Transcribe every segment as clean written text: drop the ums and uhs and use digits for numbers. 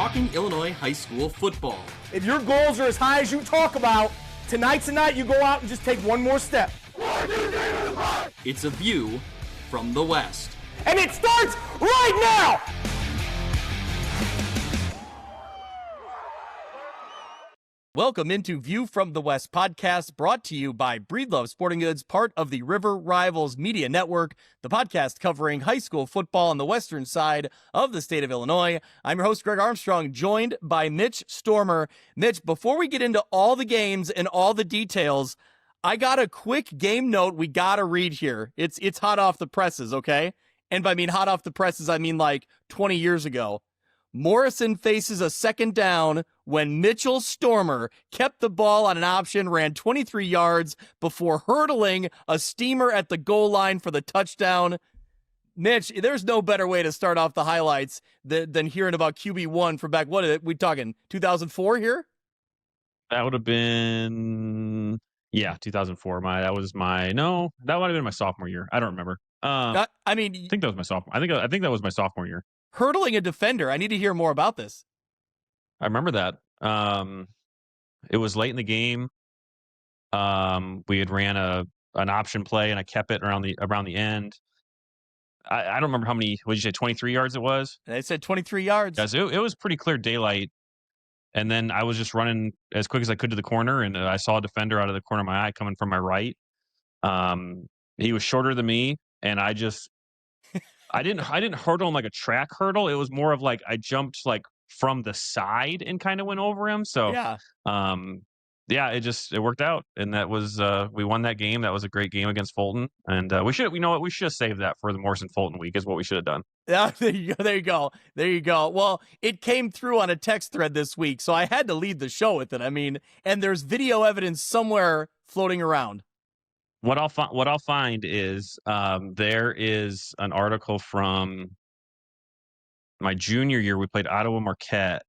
talking Illinois high school football. If your goals are as high as you talk about, tonight's the night you go out and just take one more step. It's a view from the West. And it starts right now! Welcome into View from the West podcast, brought to you by Breedlove Sporting Goods, part of the River Rivals Media Network, the podcast covering high school football on the western side of the state of Illinois. I'm your host, Greg Armstrong, joined by Mitch Stormer. Mitch, before we get into all the games and all the details, I got a quick game note we got to read here. It's hot off the presses, okay? And by hot off the presses, I mean like 20 years ago. Morrison faces a second down when Mitchell Stormer kept the ball on an option, ran 23 yards before hurdling a steamer at the goal line for the touchdown. Mitch, there's no better way to start off the highlights than hearing about QB1 from back, what are we talking, 2004 here? That would have been, 2004. That might have been my sophomore year. I don't remember. I think that was my sophomore. I think that was my sophomore year. Hurdling a defender. I need to hear more about this. I remember that. It was late in the game. We had ran an option play, and I kept it around the end. I don't remember how many. What did you say? 23 yards. It was. They said 23 yards. Yes, it was pretty clear daylight. And then I was just running as quick as I could to the corner, and I saw a defender out of the corner of my eye coming from my right. He was shorter than me, and I didn't hurdle him like a track hurdle. It was more of like I jumped like from the side and kind of went over him. So it worked out, and that was we won that game. That was a great game against Fulton, and we should have saved that for the Morrison Fulton week is what we should have done. Yeah, there you go. Well, it came through on a text thread this week, so I had to lead the show with it. And there's video evidence somewhere floating around. What I'll find is there is an article from my junior year. We played Ottawa Marquette.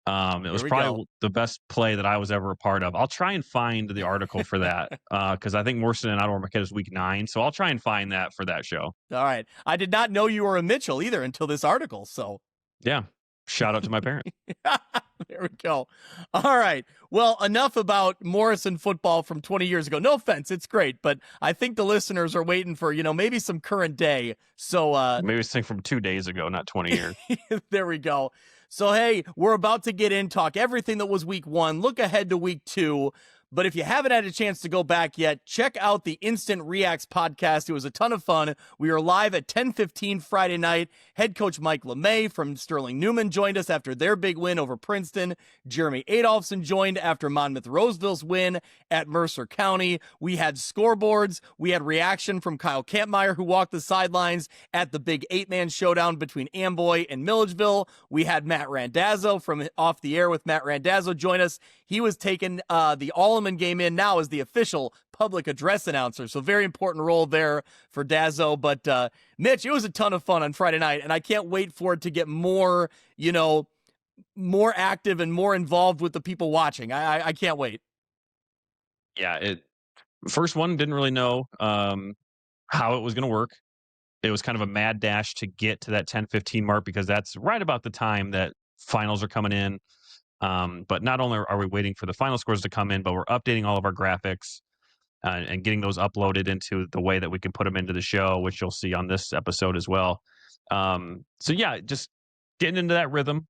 It was probably the best play that I was ever a part of. I'll try and find the article for that because I think Morrison and Ottawa Marquette is week 9. So I'll try and find that for that show. All right. I did not know you were a Mitchell either until this article. So yeah. Shout out to my parent. There we go. All right. Well, enough about Morrison football from 20 years ago. No offense. It's great. But I think the listeners are waiting for, maybe some current day. So maybe it's from 2 days ago, not 20 years. There we go. So, hey, we're about to get in, talk everything that was week 1, look ahead to week 2. But if you haven't had a chance to go back yet, check out the Instant Reacts podcast. It was a ton of fun. We are live at 10:15 Friday night. Head coach Mike LeMay from Sterling Newman joined us after their big win over Princeton. Jeremy Adolphson joined after Monmouth Roseville's win at Mercer County. We had scoreboards. We had reaction from Kyle Kampmeyer, who walked the sidelines at the big 8-man showdown between Amboy and Milledgeville. We had Matt Randazzo from Off the Air with Matt Randazzo join us. He was taking the Alleman game in now as the official public address announcer. So very important role there for Dazzo. But Mitch, it was a ton of fun on Friday night, and I can't wait for it to get more, more active and more involved with the people watching. I can't wait. Yeah, first one, didn't really know how it was going to work. It was kind of a mad dash to get to that 10:15 mark because that's right about the time that finals are coming in. But not only are we waiting for the final scores to come in, but we're updating all of our graphics and getting those uploaded into the way that we can put them into the show, which you'll see on this episode as well. Just getting into that rhythm.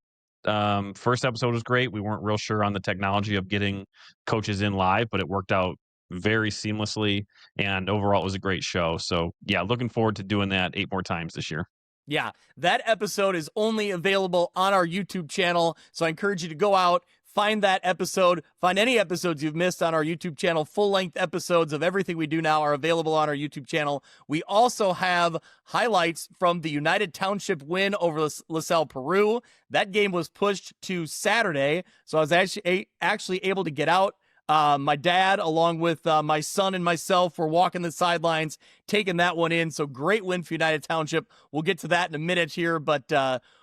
First episode was great. We weren't real sure on the technology of getting coaches in live, but it worked out very seamlessly. And overall, it was a great show. So, yeah, looking forward to doing that 8 more times this year. Yeah, that episode is only available on our YouTube channel, so I encourage you to go out, find that episode, find any episodes you've missed on our YouTube channel. Full-length episodes of everything we do now are available on our YouTube channel. We also have highlights from the United Township win over LaSalle Peru. That game was pushed to Saturday, so I was actually able to get out. My dad, along with my son and myself, were walking the sidelines, taking that one in. So great win for United Township. We'll get to that in a minute here, but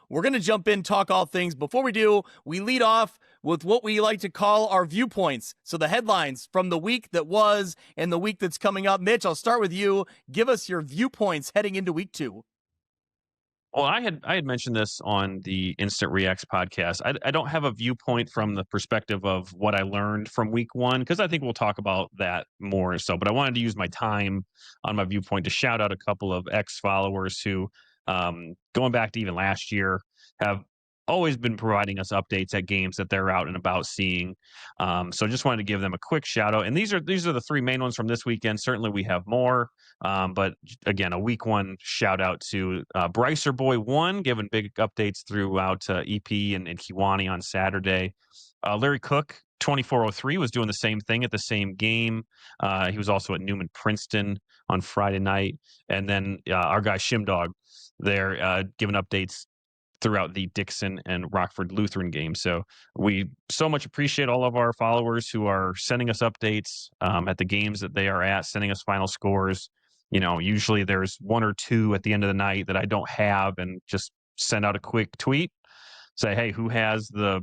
we're going to jump in, talk all things. Before we do, we lead off with what we like to call our viewpoints. So the headlines from the week that was and the week that's coming up. Mitch, I'll start with you. Give us your viewpoints heading into week 2. Well, I had mentioned this on the Instant Reacts podcast. I don't have a viewpoint from the perspective of what I learned from week one, because I think we'll talk about that more. So, but I wanted to use my time on my viewpoint to shout out a couple of ex followers who, going back to even last year, have always been providing us updates at games that they're out and about seeing. So just wanted to give them a quick shout out. And these are the three main ones from this weekend. Certainly we have more. But again, a week one shout out to Brycer Boy 1, giving big updates throughout EP and Kiwani on Saturday. Larry Cook 2403 was doing the same thing at the same game. He was also at Newman Princeton on Friday night. And then our guy Shimdog there giving updates throughout the Dixon and Rockford Lutheran game. So we so much appreciate all of our followers who are sending us updates at the games that they are at, sending us final scores. You know, usually there's one or two at the end of the night that I don't have, and just send out a quick tweet, say, hey, who has the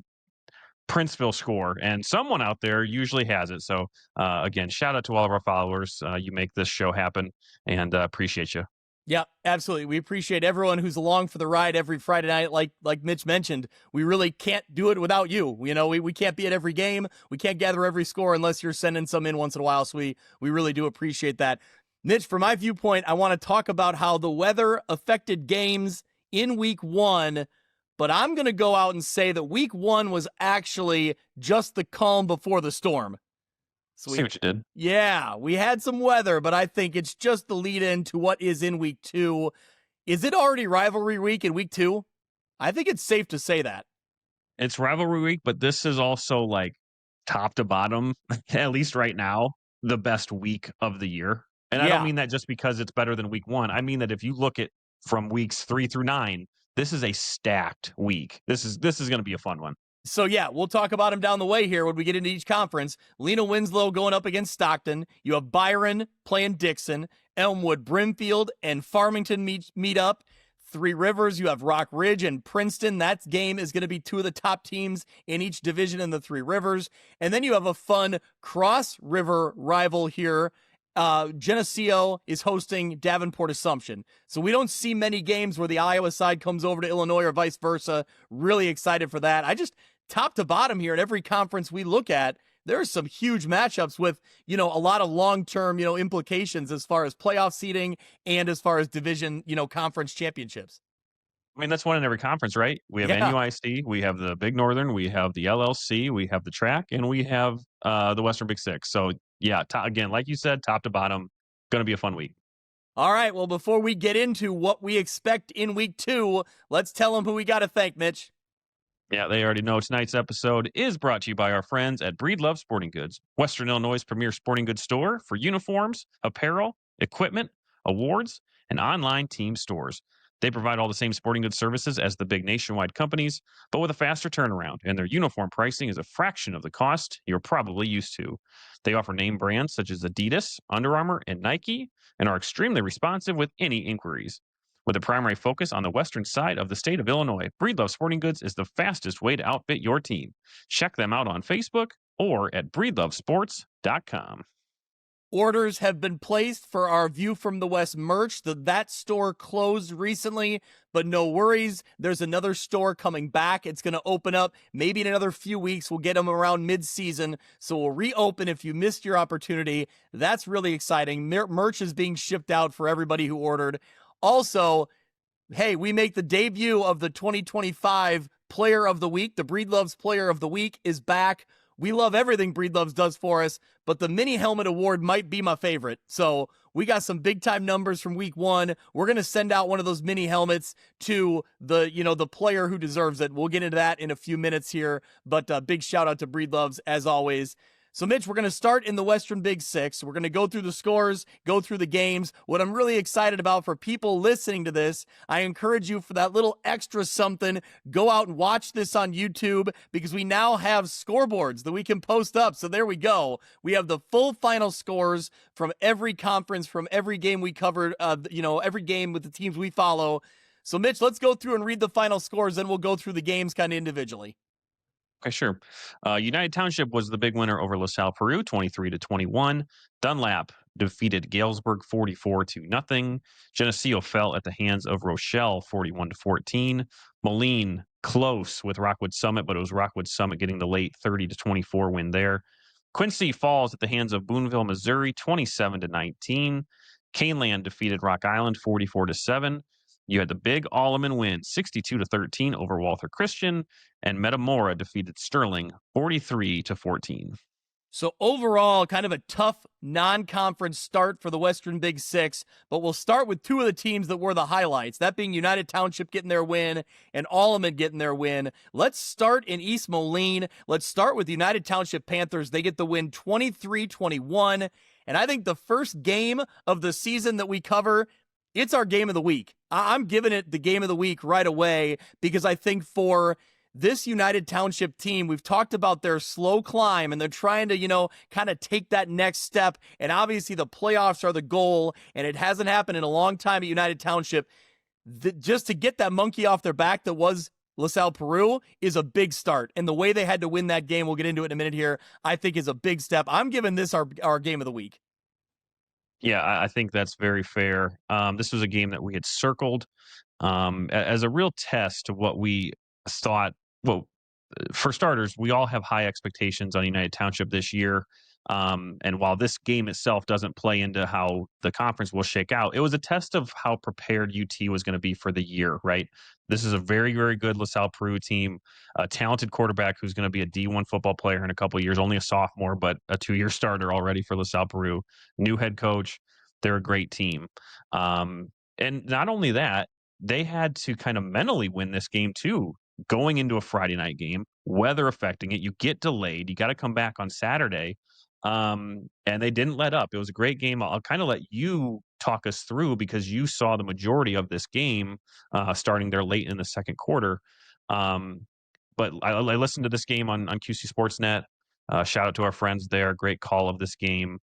Princeville score? And someone out there usually has it. So again, shout out to all of our followers. You make this show happen, and appreciate you. Yeah, absolutely. We appreciate everyone who's along for the ride every Friday night. Like Mitch mentioned, we really can't do it without you. You know, we can't be at every game. We can't gather every score unless you're sending some in once in a while. So we really do appreciate that. Mitch, from my viewpoint, I want to talk about how the weather affected games in week one, but I'm going to go out and say that week one was actually just the calm before the storm. So See what you did. Yeah, we had some weather, but I think it's just the lead in to what is in week two. Is it already rivalry week in week two? I think it's safe to say that. It's rivalry week, but this is also like top to bottom, at least right now, the best week of the year. And I don't mean that just because it's better than week one. I mean that if you look at from weeks 3 through 9, this is a stacked week. This is going to be a fun one. So, yeah, we'll talk about him down the way here when we get into each conference. Lena Winslow going up against Stockton. You have Byron playing Dixon. Elmwood, Brimfield, and Farmington meet up. Three Rivers, you have Rock Ridge and Princeton. That game is going to be two of the top teams in each division in the Three Rivers. And then you have a fun cross-river rival here. Geneseo is hosting Davenport Assumption. So we don't see many games where the Iowa side comes over to Illinois or vice versa. Really excited for that. Top to bottom here at every conference we look at, there are some huge matchups with, a lot of long-term, implications as far as playoff seeding and as far as division, conference championships. I mean, that's one in every conference, right? We have NUIC, we have the Big Northern, we have the LLC, we have the track, and we have the Western Big Six. So, yeah, again, like you said, top to bottom, going to be a fun week. All right, well, before we get into what we expect in week two, let's tell them who we got to thank, Mitch. Yeah, they already know tonight's episode is brought to you by our friends at Breedlove Sporting Goods, Western Illinois' premier sporting goods store for uniforms, apparel, equipment, awards, and online team stores. They provide all the same sporting goods services as the big nationwide companies, but with a faster turnaround, and their uniform pricing is a fraction of the cost you're probably used to. They offer name brands such as Adidas, Under Armour, and Nike, and are extremely responsive with any inquiries. With a primary focus on the western side of the state of Illinois, Breedlove Sporting Goods is the fastest way to outfit your team. Check them out on Facebook or at breedlovesports.com. Orders have been placed for our View from the West merch. That store closed recently, but no worries. There's another store coming back. It's going to open up maybe in another few weeks. We'll get them around mid-season, so we'll reopen if you missed your opportunity. That's really exciting. Merch is being shipped out for everybody who ordered. Also, hey, we make the debut of the 2025 Player of the Week. The Breedlove's Player of the Week is back. We love everything Breedlove's does for us, but the Mini Helmet Award might be my favorite. So we got some big-time numbers from week one. We're going to send out one of those mini helmets to the player who deserves it. We'll get into that in a few minutes here, but big shout-out to Breedlove's as always. So, Mitch, we're going to start in the Western Big Six. We're going to go through the scores, go through the games. What I'm really excited about for people listening to this, I encourage you for that little extra something, go out and watch this on YouTube because we now have scoreboards that we can post up. So there we go. We have the full final scores from every conference, from every game we covered, every game with the teams we follow. So, Mitch, let's go through and read the final scores, then we'll go through the games kind of individually. Okay, sure. United Township was the big winner over LaSalle Peru, 23-21. Dunlap defeated Galesburg 44-0. Geneseo fell at the hands of Rochelle 41-14. Moline close with Rockwood Summit, but it was Rockwood Summit getting the late 30-24 win there. Quincy falls at the hands of Boonville, Missouri 27-19. Caneland defeated Rock Island 44-7. You had the big Alleman win 62-13 over Walther Christian, and Metamora defeated Sterling 43-14. So overall, kind of a tough non-conference start for the Western Big Six, but we'll start with two of the teams that were the highlights, that being United Township getting their win and Alleman getting their win. Let's start in East Moline. Let's start with the United Township Panthers. They get the win 23-21, and I think the first game of the season that we cover, it's our game of the week. I'm giving it the game of the week right away because I think for this United Township team, we've talked about their slow climb and they're trying to, kind of take that next step. And obviously the playoffs are the goal, and it hasn't happened in a long time at United Township. Just to get that monkey off their back that was LaSalle Peru is a big start. And the way they had to win that game, we'll get into it in a minute here, I think is a big step. I'm giving this our game of the week. Yeah, I think that's very fair. This was a game that we had circled as a real test of what we thought. Well, for starters, we all have high expectations on United Township this year. And while this game itself doesn't play into how the conference will shake out, it was a test of how prepared UT was going to be for the year, right? This is a very, very good LaSalle Peru team, a talented quarterback who's going to be a D1 football player in a couple of years, only a sophomore, but a 2-year starter already for LaSalle Peru. New head coach. They're a great team. And not only that, they had to kind of mentally win this game too. Going into a Friday night game, weather affecting it, you get delayed, you got to come back on Saturday, and they didn't let up. It was a great game. I'll kind of let you talk us through because you saw the majority of this game starting there late in the second quarter. But I listened to this game on QC Sportsnet. Shout out to our friends there. Great call of this game.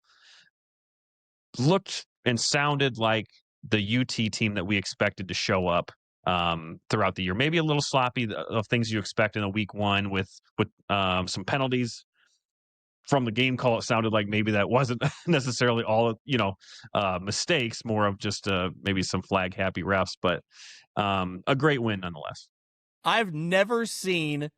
Looked and sounded like the UT team that we expected to show up throughout the year. Maybe a little sloppy of things you expect in a week one with some penalties from the game call. It sounded like maybe that wasn't necessarily all mistakes, more of just maybe some flag happy refs, but a great win nonetheless. I've never seen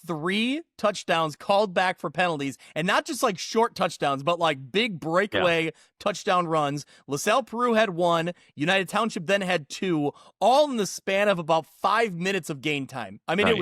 3 touchdowns called back for penalties, and not just like short touchdowns, but like big breakaway touchdown runs. LaSalle Peru had 1, United Township then had 2, all in the span of about 5 minutes of game time. I mean, right.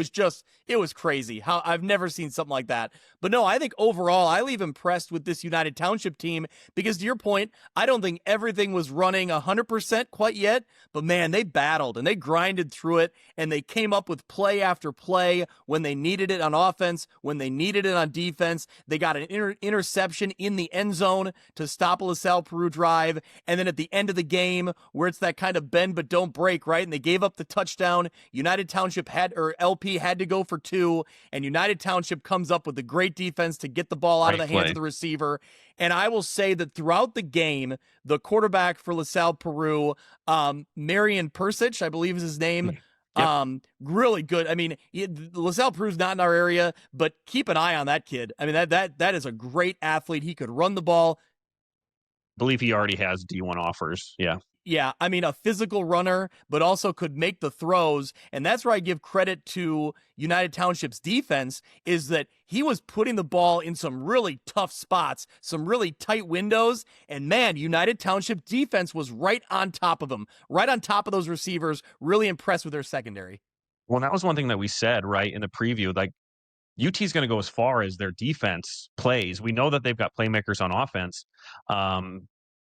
It was crazy. How I've never seen something like that. But no, I think overall, I leave impressed with this United Township team because to your point, I don't think everything was running 100% quite yet, but man, they battled and they grinded through it and they came up with play after play when they needed it on offense, when they needed it on defense. They got an interception in the end zone to stop a LaSalle Peru drive. And then at the end of the game, where it's that kind of bend but don't break, right? And they gave up the touchdown. United Township LP had to go for 2, and United Township comes up with a great defense to get the ball out of the hands of the receiver. And I will say that throughout the game, the quarterback for LaSalle Peru, Marion Persich, I believe is his name, really good. I mean, LaSalle Peru's not in our area, but keep an eye on that kid. I mean, that is a great athlete. He could run the ball. I believe he already has D1 offers. Yeah. Yeah, I mean, a physical runner, but also could make the throws. And that's where I give credit to United Township's defense, is that he was putting the ball in some really tough spots, some really tight windows. And man, United Township defense was right on top of him, right on top of those receivers. Really impressed with their secondary. Well, that was one thing that we said, right, in the preview. Like, UT's going to go as far as their defense plays. We know that they've got playmakers on offense.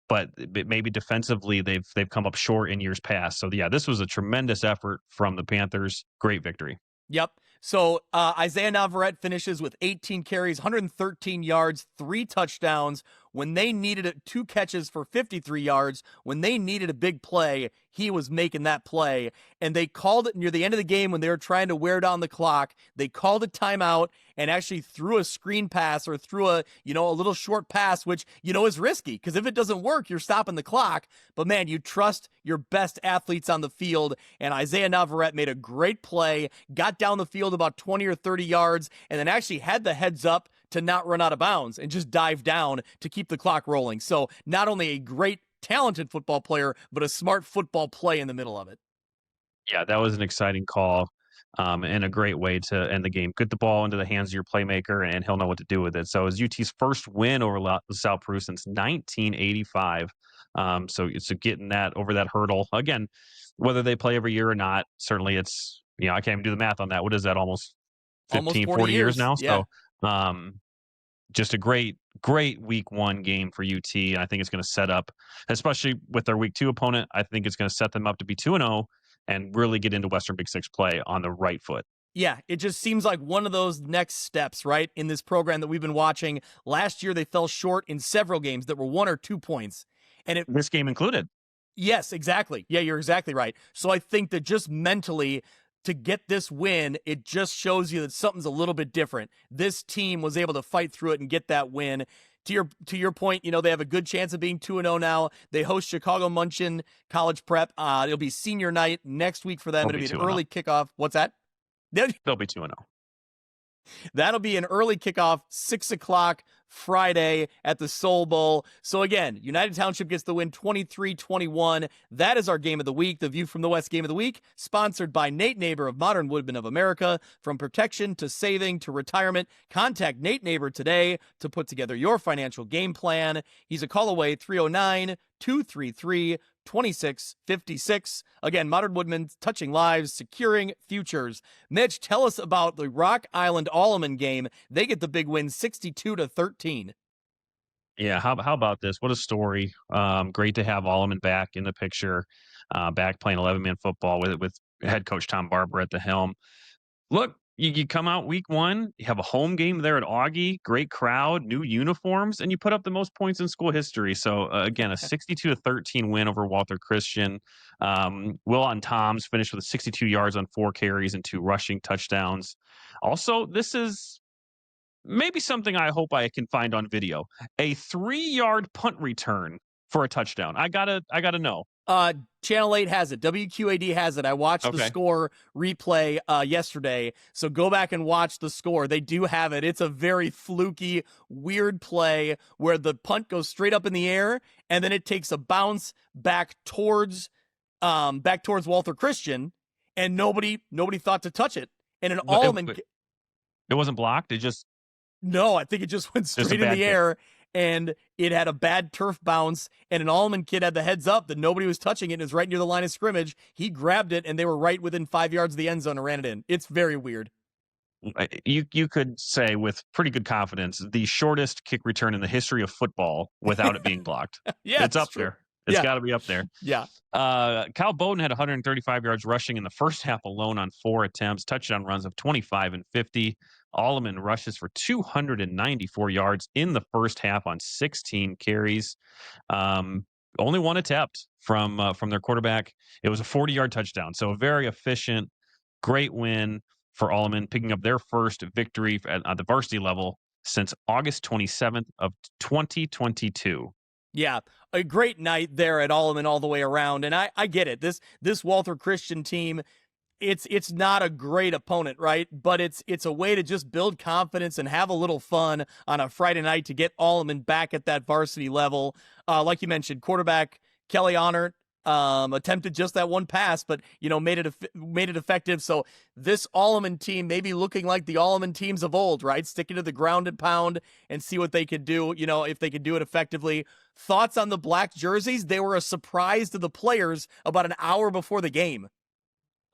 But maybe defensively they've come up short in years past. So yeah, this was a tremendous effort from the Panthers. Great victory. Yep. So Isaiah Navarrete finishes with 18 carries, 113 yards, 3 touchdowns. When they needed it, 2 catches for 53 yards. When they needed a big play, he was making that play. And they called it near the end of the game when they were trying to wear down the clock. They called a timeout and actually threw a screen pass or threw a little short pass, which, is risky because if it doesn't work, you're stopping the clock. But man, you trust your best athletes on the field. And Isaiah Navarrete made a great play, got down the field about 20 or 30 yards, and then actually had the heads up to not run out of bounds and just dive down to keep the clock rolling. So not only a great, talented football player, but a smart football play in the middle of it. Yeah, that was an exciting call, and a great way to end the game. Get the ball into the hands of your playmaker, and he'll know what to do with it. So it was UT's first win over South Peru since 1985. So getting that over that hurdle again, whether they play every year or not, certainly it's, I can't even do the math on that. What is that? Almost 15, 40 years now. Yeah. So, just a great week one game for UT. And I think it's going to set up, especially with their week two opponent, I think it's going to set them up to be 2-0 and really get into Western Big Six play on the right foot. Yeah, it just seems like one of those next steps, right, in this program that we've been watching. Last year, they fell short in several games that were 1 or 2 points. And this game included. Yes, exactly. Yeah, you're exactly right. So I think that just mentally, to get this win, it just shows you that something's a little bit different. This team was able to fight through it and get that win. To your point, they have a good chance of being 2-0 now. They host Chicago Munchin College Prep. It'll be senior night next week for them. It'll be an early kickoff. What's that? They'll be 2-0. That'll be an early kickoff, 6 o'clock Friday at the Soul Bowl. So again, United Township gets the win 23-21. That is our game of the week, the View from the West game of the week, sponsored by Nate Neighbor of Modern Woodmen of America. From protection to saving to retirement, contact Nate Neighbor today to put together your financial game plan. He's a call away, 309-233-2656. Again, Modern Woodmen, touching lives, securing futures. Mitch, tell us about the Rock Island Alleman game. They get the big win, 62-13. Yeah, how about this? What a story. Great to have Alleman back in the picture, back playing 11-man football with head coach Tom Barber at the helm. Look, you come out week one, you have a home game there at Augie, great crowd, new uniforms, and you put up the most points in school history. So again, a 62-13 win over Walter Christian. Will on Toms finished with 62 yards on 4 carries and 2 rushing touchdowns. Also, this is maybe something I hope I can find on video. A 3-yard punt return for a touchdown. I gotta know. Channel 8 has it. WQAD has it. I watched the score replay yesterday, so go back and watch the score. They do have it. It's a very fluky, weird play where the punt goes straight up in the air, and then it takes a bounce back towards Walter Christian, and nobody thought to touch it. And an Alleman... It wasn't blocked? No, I think it just went straight in the air, and it had a bad turf bounce, and an Alleman kid had the heads up that nobody was touching it, and it was right near the line of scrimmage. He grabbed it, and they were right within 5 yards of the end zone and ran it in. It's very weird. You could say with pretty good confidence the shortest kick return in the history of football without it being blocked. Yeah, it's up there. It's got to be up there. Yeah. Kyle Bowden had 135 yards rushing in the first half alone on 4 attempts, touchdown runs of 25 and 50. Alleman rushes for 294 yards in the first half on 16 carries. Only 1 attempt from their quarterback. It was a 40-yard touchdown. So a very efficient, great win for Alleman, picking up their first victory at the varsity level since August 27th of 2022. Yeah, a great night there at Alleman all the way around. And I get it. This Walter Christian team, it's not a great opponent, right? But it's a way to just build confidence and have a little fun on a Friday night to get Alleman back at that varsity level. Like you mentioned, quarterback Kelly Honert attempted just that one pass, but made it effective. So this Alleman team may be looking like the Alleman teams of old, right? Sticking to the ground and pound and see what they could do. If they could do it effectively. Thoughts on the black jerseys? They were a surprise to the players about an hour before the game.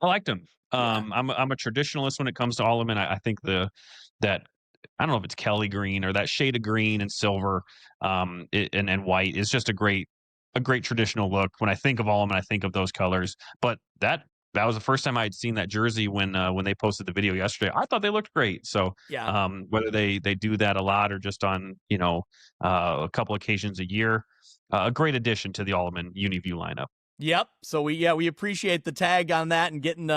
I liked them. I'm a traditionalist when it comes to Alleman. I think that I don't know if it's Kelly green or that shade of green and silver and white is just a great traditional look. When I think of Alleman, I think of those colors. But that was the first time I'd seen that jersey when they posted the video yesterday. I thought they looked great. So yeah. Whether they do that a lot or just on a couple occasions a year, a great addition to the Alleman UniView lineup. Yep. So we appreciate the tag on that and getting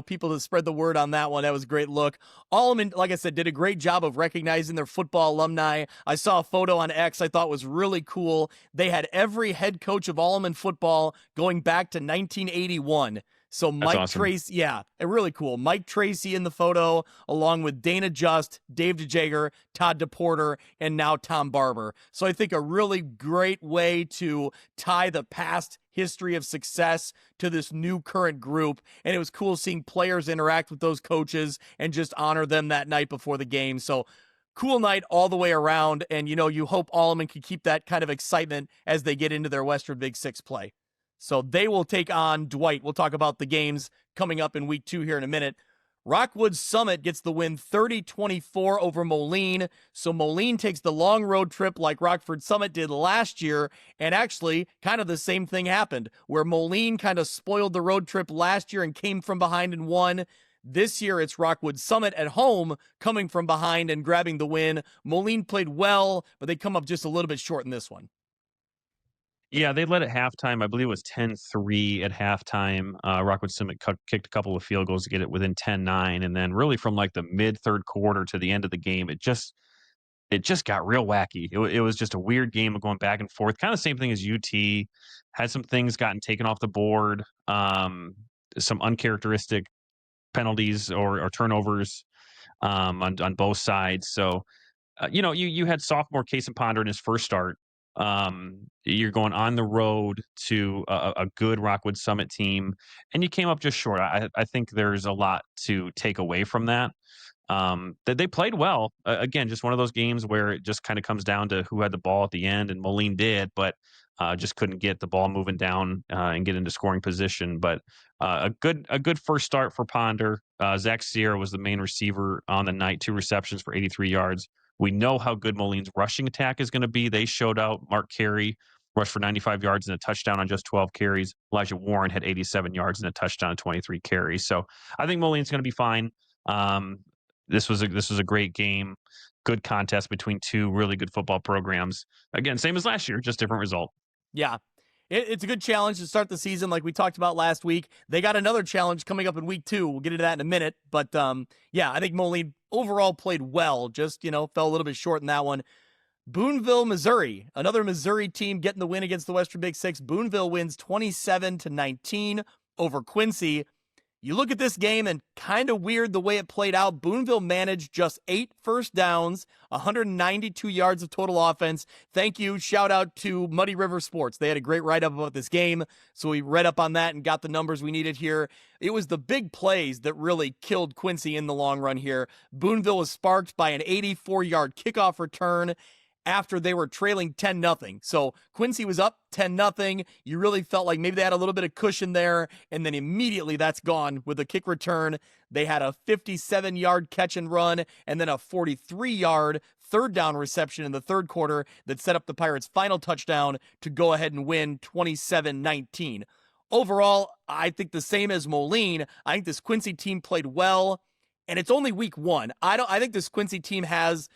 people to spread the word on that one. That was a great look. Alleman, like I said, did a great job of recognizing their football alumni. I saw a photo on X I thought was really cool. They had every head coach of Alleman football going back to 1981. So That's Mike awesome. Tracy, yeah, really cool. Mike Tracy in the photo, along with Dana Just, Dave DeJager, Todd DePorter, and now Tom Barber. So I think a really great way to tie the past history of success to this new current group. And it was cool seeing players interact with those coaches and just honor them that night before the game. So cool night all the way around. And, you hope Alleman can keep that kind of excitement as they get into their Western Big Six play. So they will take on Dwight. We'll talk about the games coming up in week 2 here in a minute. Rockwood Summit gets the win 30-24 over Moline. So Moline takes the long road trip like Rockford Summit did last year. And actually, kind of the same thing happened, where Moline kind of spoiled the road trip last year and came from behind and won. This year, it's Rockwood Summit at home coming from behind and grabbing the win. Moline played well, but they come up just a little bit short in this one. Yeah, they led at halftime. I believe it was 10-3 at halftime. Rockwood Summit kicked a couple of field goals to get it within 10-9. And then really from like the mid-third quarter to the end of the game, it just got real wacky. It was just a weird game of going back and forth. Kind of the same thing as UT. Had some things gotten taken off the board. Some uncharacteristic penalties or turnovers on both sides. So, you had sophomore Cason Ponder in his first start. You're going on the road to a good Rockwood Summit team, and you came up just short. I think there's a lot to take away from that. That they played well. Again, just one of those games where it just kind of comes down to who had the ball at the end, and Moline did, but just couldn't get the ball moving down and get into scoring position. But a good first start for Ponder. Zach Sierra was the main receiver on the night, 2 receptions for 83 yards. We know how good Moline's rushing attack is going to be. They showed out. Mark Carey rushed for 95 yards and a touchdown on just 12 carries. Elijah Warren had 87 yards and a touchdown on 23 carries. So I think Moline's going to be fine. This was a great game. Good contest between 2 really good football programs. Again, same as last year, just different result. Yeah. It's a good challenge to start the season like we talked about last week. They got another challenge coming up in week 2. We'll get into that in a minute. But, I think Moline overall played well. Just, fell a little bit short in that one. Boonville, Missouri. Another Missouri team getting the win against the Western Big Six. Boonville wins 27-19 over Quincy. You look at this game and kind of weird the way it played out. Boonville managed just 8 first downs, 192 yards of total offense. Thank you. Shout out to Muddy River Sports. They had a great write-up about this game, so we read up on that and got the numbers we needed here. It was the big plays that really killed Quincy in the long run here. Boonville was sparked by an 84-yard kickoff return after they were trailing 10-0. So Quincy was up 10-0. You really felt like maybe they had a little bit of cushion there, and then immediately that's gone with a kick return. They had a 57-yard catch and run, and then a 43-yard third down reception in the third quarter that set up the Pirates' final touchdown to go ahead and win 27-19. Overall, I think the same as Moline. I think this Quincy team played well, and it's only week 1. I think this Quincy team has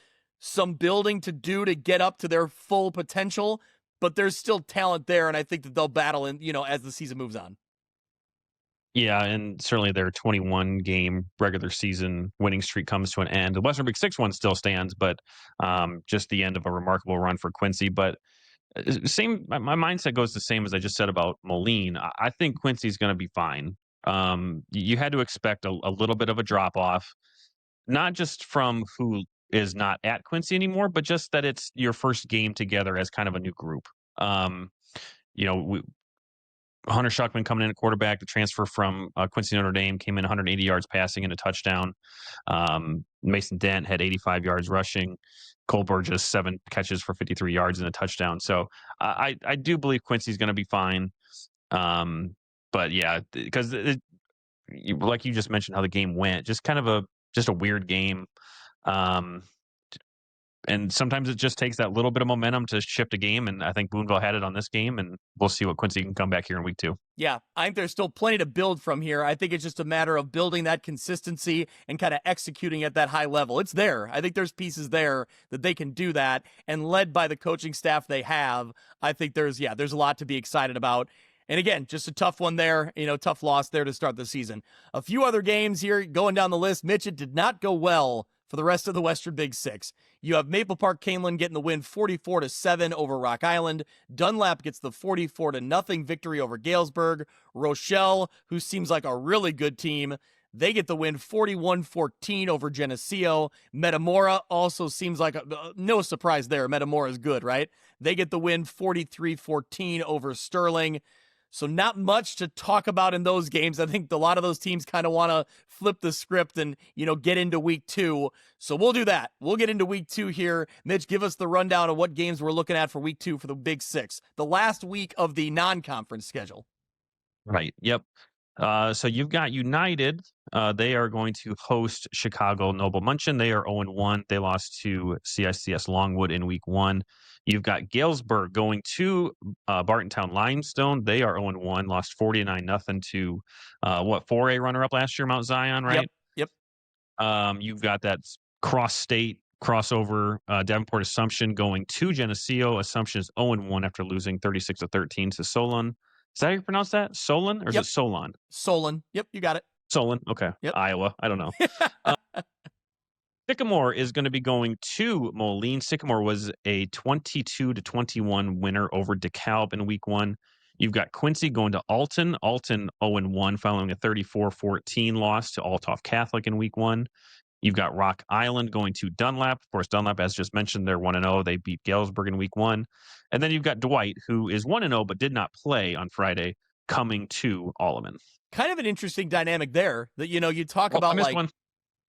some building to do to get up to their full potential, but there's still talent there, and I think that they'll battle as the season moves on. Yeah, and certainly their 21-game regular season winning streak comes to an end. The Western Big Six one still stands, but just the end of a remarkable run for Quincy. But same, my mindset goes the same as I just said about Moline. I think Quincy's going to be fine. You had to expect a little bit of a drop-off, not just from who is not at Quincy anymore, but just that it's your first game together as kind of a new group. Hunter Schuckman coming in at quarterback, the transfer from Quincy Notre Dame, came in 180 yards passing and a touchdown. Mason Dent had 85 yards rushing. Cole Burgess, 7 catches for 53 yards and a touchdown. So I do believe Quincy's going to be fine. But yeah, because like you just mentioned how the game went, just kind of a weird game. And sometimes it just takes that little bit of momentum to shift a game, and I think Boonville had it on this game, and we'll see what Quincy can come back here in week 2. Yeah, I think there's still plenty to build from here. I think it's just a matter of building that consistency and kind of executing at that high level. It's there. I think there's pieces there that they can do that, and led by the coaching staff they have, I think there's a lot to be excited about. And again, just a tough one there, tough loss there to start the season. A few other games here going down the list. Mitch, it did not go well for the rest of the Western Big Six. You have Maple Park Canelan getting the win 44-7 over Rock Island. Dunlap gets the 44-0 victory over Galesburg. Rochelle, who seems like a really good team, they get the win 41-14 over Geneseo. Metamora also seems like no surprise there. Metamora is good, right? They get the win 43-14 over Sterling. So not much to talk about in those games. I think a lot of those teams kind of want to flip the script and, get into week 2. So we'll do that. We'll get into week 2 here. Mitch, give us the rundown of what games we're looking at for week 2 for the Big Six, the last week of the non-conference schedule. Right. Yep. So you've got United. They are going to host Chicago Noble Munchin. They are 0-1. They lost to CICS Longwood in week 1. You've got Galesburg going to Bartontown Limestone. They are 0-1, lost 49-0 to 4A runner-up last year, Mount Zion, right? Yep. You've got that cross-state crossover, Davenport Assumption going to Geneseo. Assumption is 0-1 after losing 36-13 to Solon. Is that how you pronounce that? Solon? Or is it Solon? Solon. Yep, you got it. Solon. Okay. Yep. Iowa. I don't know. Sycamore is going to be going to Moline. Sycamore was a 22-21 winner over DeKalb in week 1. You've got Quincy going to Alton. Alton 0-1 following a 34-14 loss to Althoff Catholic in week 1. You've got Rock Island going to Dunlap. Of course, Dunlap, as just mentioned, they're 1-0. They beat Galesburg in week 1. And then you've got Dwight, who is 1-0 but did not play on Friday, coming to Alleman. Kind of an interesting dynamic there that, you talk about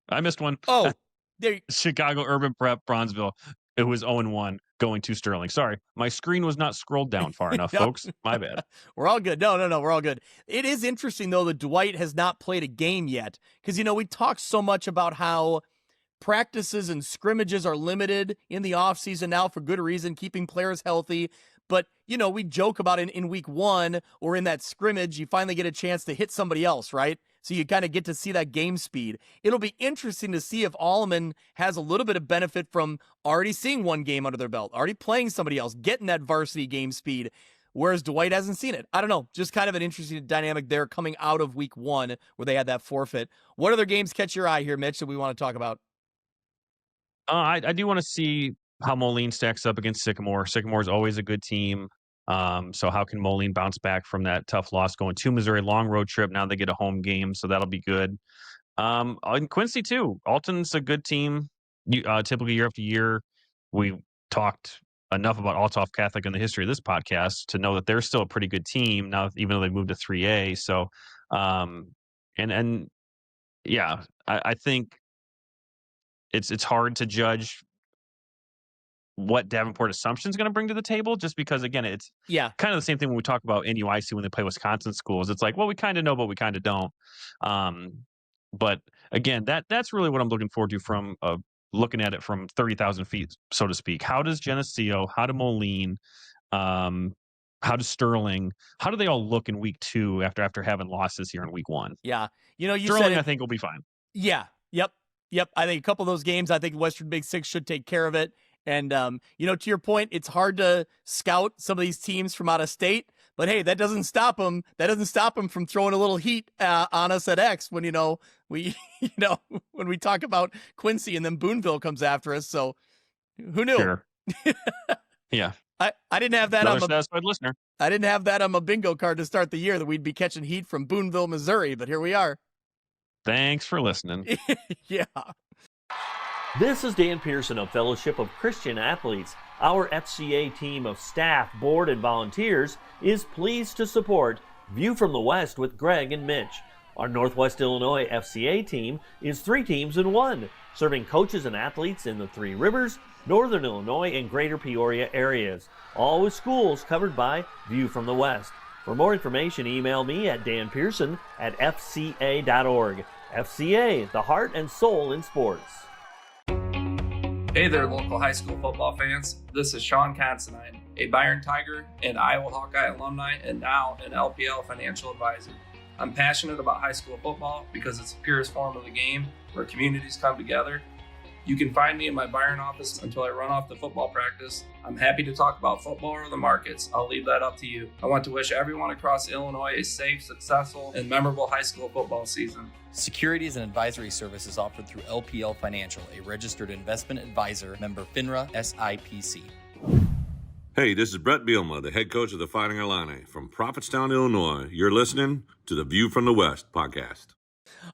I missed one. Oh, there. Chicago Urban Prep Bronzeville. It was 0-1 going to Sterling. Sorry, my screen was not scrolled down far enough, folks. My bad. We're all good. No, we're all good. It is interesting, though, that Dwight has not played a game yet. Because, we talk so much about how practices and scrimmages are limited in the offseason now for good reason, keeping players healthy. But, we joke about in week 1 or in that scrimmage, you finally get a chance to hit somebody else, right? So you kind of get to see that game speed. It'll be interesting to see if Alleman has a little bit of benefit from already seeing one game under their belt, already playing somebody else, getting that varsity game speed, whereas Dwight hasn't seen it. I don't know. Just kind of an interesting dynamic there coming out of week 1 where they had that forfeit. What other games catch your eye here, Mitch, that we want to talk about? I do want to see how Moline stacks up against Sycamore. Sycamore is always a good team. So how can Moline bounce back from that tough loss going to Missouri? Long road trip. Now they get a home game, so that'll be good. And Quincy too. Alton's a good team. Typically year after year, we talked enough about Althoff Catholic in the history of this podcast to know that they're still a pretty good team now, even though they moved to 3A. So, I think it's hard to judge what Davenport Assumption is going to bring to the table, just because, again, it's kind of the same thing when we talk about NUIC when they play Wisconsin schools. It's like, well, we kind of know, but we kind of don't. But again, that's really what I'm looking forward to from looking at it from 30,000 feet, so to speak. How does Geneseo, how do Moline, how does Sterling, how do they all look in week 2 after having losses here in week 1? Yeah. You Sterling, said it, I think, will be fine. Yeah. Yep. I think a couple of those games, I think Western Big Six should take care of it. And, to your point, it's hard to scout some of these teams from out of state. But, hey, that doesn't stop them. That doesn't stop them from throwing a little heat on us at X when, when we talk about Quincy and then Boonville comes after us. So who knew? Sure. Yeah. I didn't have that satisfied listener. I didn't have that on my bingo card to start the year that we'd be catching heat from Boonville, Missouri. But here we are. Thanks for listening. Yeah. This is Dan Pearson of Fellowship of Christian Athletes. Our FCA team of staff, board, and volunteers is pleased to support View from the West with Greg and Mitch. Our Northwest Illinois FCA team is 3 teams in 1, serving coaches and athletes in the Three Rivers, Northern Illinois, and Greater Peoria areas, all with schools covered by View from the West. For more information, email me at danpearson@fca.org. FCA, the heart and soul in sports. Hey there, local high school football fans. This is Sean Considine, a Byron Tiger and Iowa Hawkeye alumni, and now an LPL financial advisor. I'm passionate about high school football because it's the purest form of the game where communities come together. You can find me in my Byron office until I run off to football practice. I'm happy to talk about football or the markets. I'll leave that up to you. I want to wish everyone across Illinois a safe, successful, and memorable high school football season. Securities and advisory services offered through LPL Financial, a registered investment advisor, member FINRA SIPC. Hey, this is Brett Bielma, the head coach of the Fighting Illini from Prophetstown, Illinois. You're listening to the View from the West podcast.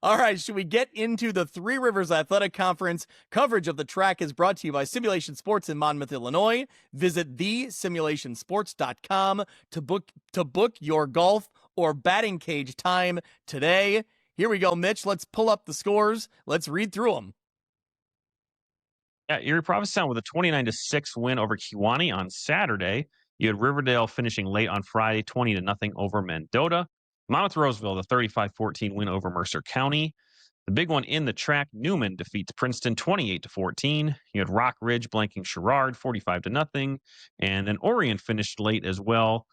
All right, should we get into the Three Rivers Athletic Conference? Coverage of the track is brought to you by Simulation Sports in Monmouth, Illinois. Visit thesimulationsports.com to book your golf or batting cage time today. Here we go, Mitch. Let's pull up the scores. Let's read through them. Yeah, Erie Provincetown with a 29-6 win over Kewanee on Saturday. You had Riverdale finishing late on Friday, 20-0 over Mendota. Monmouth Roseville, the 35-14 win over Mercer County. The big one in the track, Newman defeats Princeton 28-14. You had Rock Ridge blanking Sherrard 45-0. And then Orion finished late as well.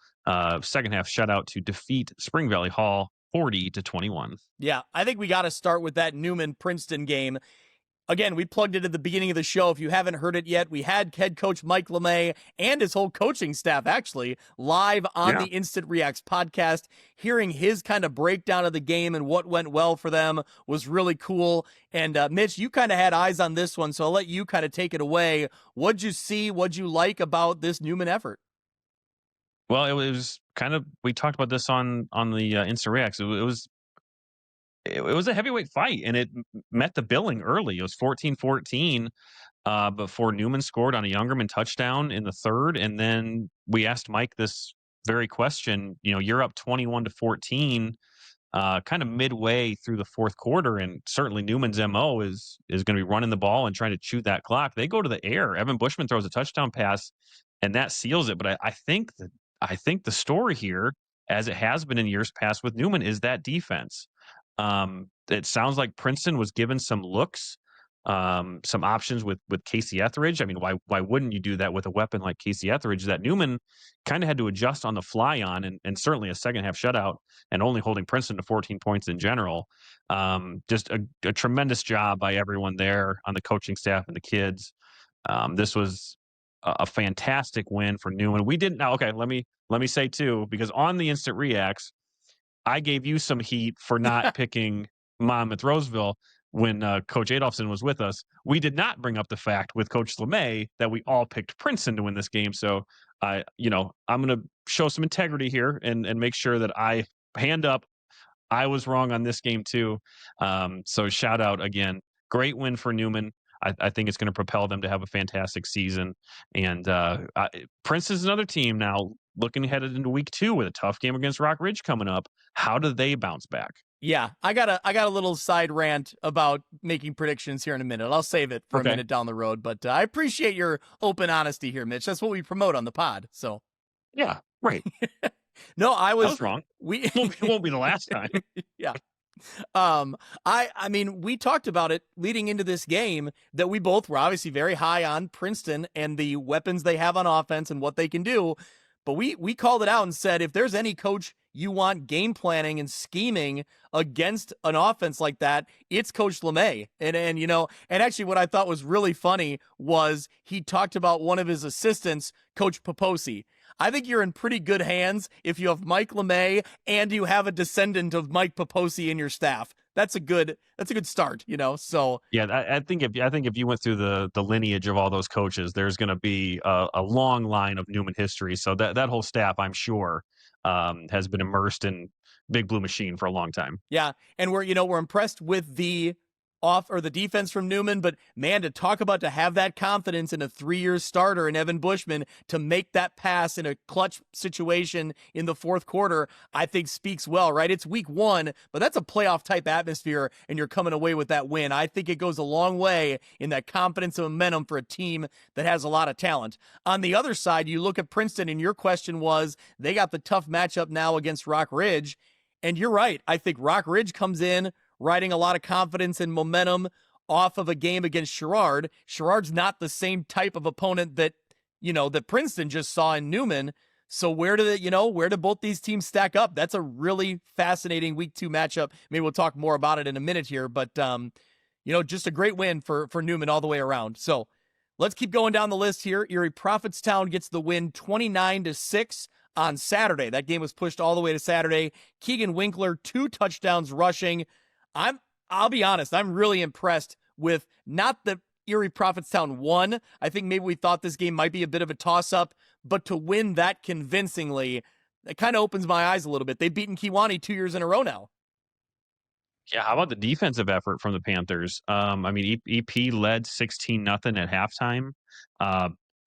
Second half shutout to defeat Spring Valley Hall 40-21. Yeah, I think we got to start with that Newman-Princeton game. Again, we plugged it at the beginning of the show. If you haven't heard it yet, we had head coach Mike LeMay and his whole coaching staff actually live on the Instant Reacts podcast. Hearing his kind of breakdown of the game and what went well for them was really cool. And Mitch, you kind of had eyes on this one, so I'll let you kind of take it away. What'd you see? What'd you like about this Newman effort? Well, it was kind of, we talked about this on the Instant Reacts. It was a heavyweight fight, and it met the billing early. It was 14-14 before Newman scored on a Youngerman touchdown in the third. And then we asked Mike this very question, you're up 21-14 kind of midway through the fourth quarter. And certainly Newman's MO is going to be running the ball and trying to chew that clock. They go to the air. Evan Bushman throws a touchdown pass, and that seals it. But I think the story here, as it has been in years past with Newman, is that defense. It sounds like Princeton was given some looks, some options with Casey Etheridge. I mean, why wouldn't you do that with a weapon like Casey Etheridge that Newman kind of had to adjust on the fly on, and certainly a second half shutout and only holding Princeton to 14 points in general. Just a tremendous job by everyone there on the coaching staff and the kids. This was a fantastic win for Newman. We didn't now. Okay, let me say too, because on the Instant Reacts, I gave you some heat for not picking Monmouth Roseville when Coach Adolphson was with us. We did not bring up the fact with Coach LeMay that we all picked Princeton to win this game. So, I'm going to show some integrity here and make sure that hand up, I was wrong on this game too. So shout out again. Great win for Newman. I think it's going to propel them to have a fantastic season. And Princeton's another team now looking headed into week 2 with a tough game against Rock Ridge coming up. How do they bounce back? Yeah, I got a little side rant about making predictions here in a minute. I'll save it for a minute down the road, but I appreciate your open honesty here, Mitch. That's what we promote on the pod. So yeah, right. No, I was wrong. It won't be the last time. Yeah. I mean, we talked about it leading into this game that we both were obviously very high on Princeton and the weapons they have on offense and what they can do. But we called it out and said, if there's any coach you want game planning and scheming against an offense like that, it's Coach LeMay. And actually what I thought was really funny was he talked about one of his assistants, Coach Poposi. I think you're in pretty good hands if you have Mike LeMay and you have a descendant of Mike Poposi in your staff. That's a good start, So yeah, I think if you went through the lineage of all those coaches, there's going to be a long line of Newman history. So that whole staff, I'm sure, has been immersed in Big Blue Machine for a long time. Yeah, and we're impressed with the defense from Newman, but man, to have that confidence in a 3-year starter in Evan Bushman to make that pass in a clutch situation in the fourth quarter, I think speaks well, right? It's week 1, but that's a playoff type atmosphere, and you're coming away with that win. I think it goes a long way in that confidence and momentum for a team that has a lot of talent. On the other side, you look at Princeton, and your question was, they got the tough matchup now against Rock Ridge, and you're right. I think Rock Ridge comes in riding a lot of confidence and momentum off of a game against Sherrard. Sherrard's not the same type of opponent that Princeton just saw in Newman. So where do both these teams stack up? That's a really fascinating week 2 matchup. Maybe we'll talk more about it in a minute here, but just a great win for Newman all the way around. So let's keep going down the list here. Erie Prophetstown gets the win 29-6 on Saturday. That game was pushed all the way to Saturday. Keegan Winkler, 2 touchdowns rushing. I'll be honest, I'm really impressed with not the Erie Prophetstown won. I think maybe we thought this game might be a bit of a toss-up, but to win that convincingly, it kind of opens my eyes a little bit. They've beaten Kewanee 2 years in a row now. Yeah, how about the defensive effort from the Panthers? EP led 16-0 at halftime.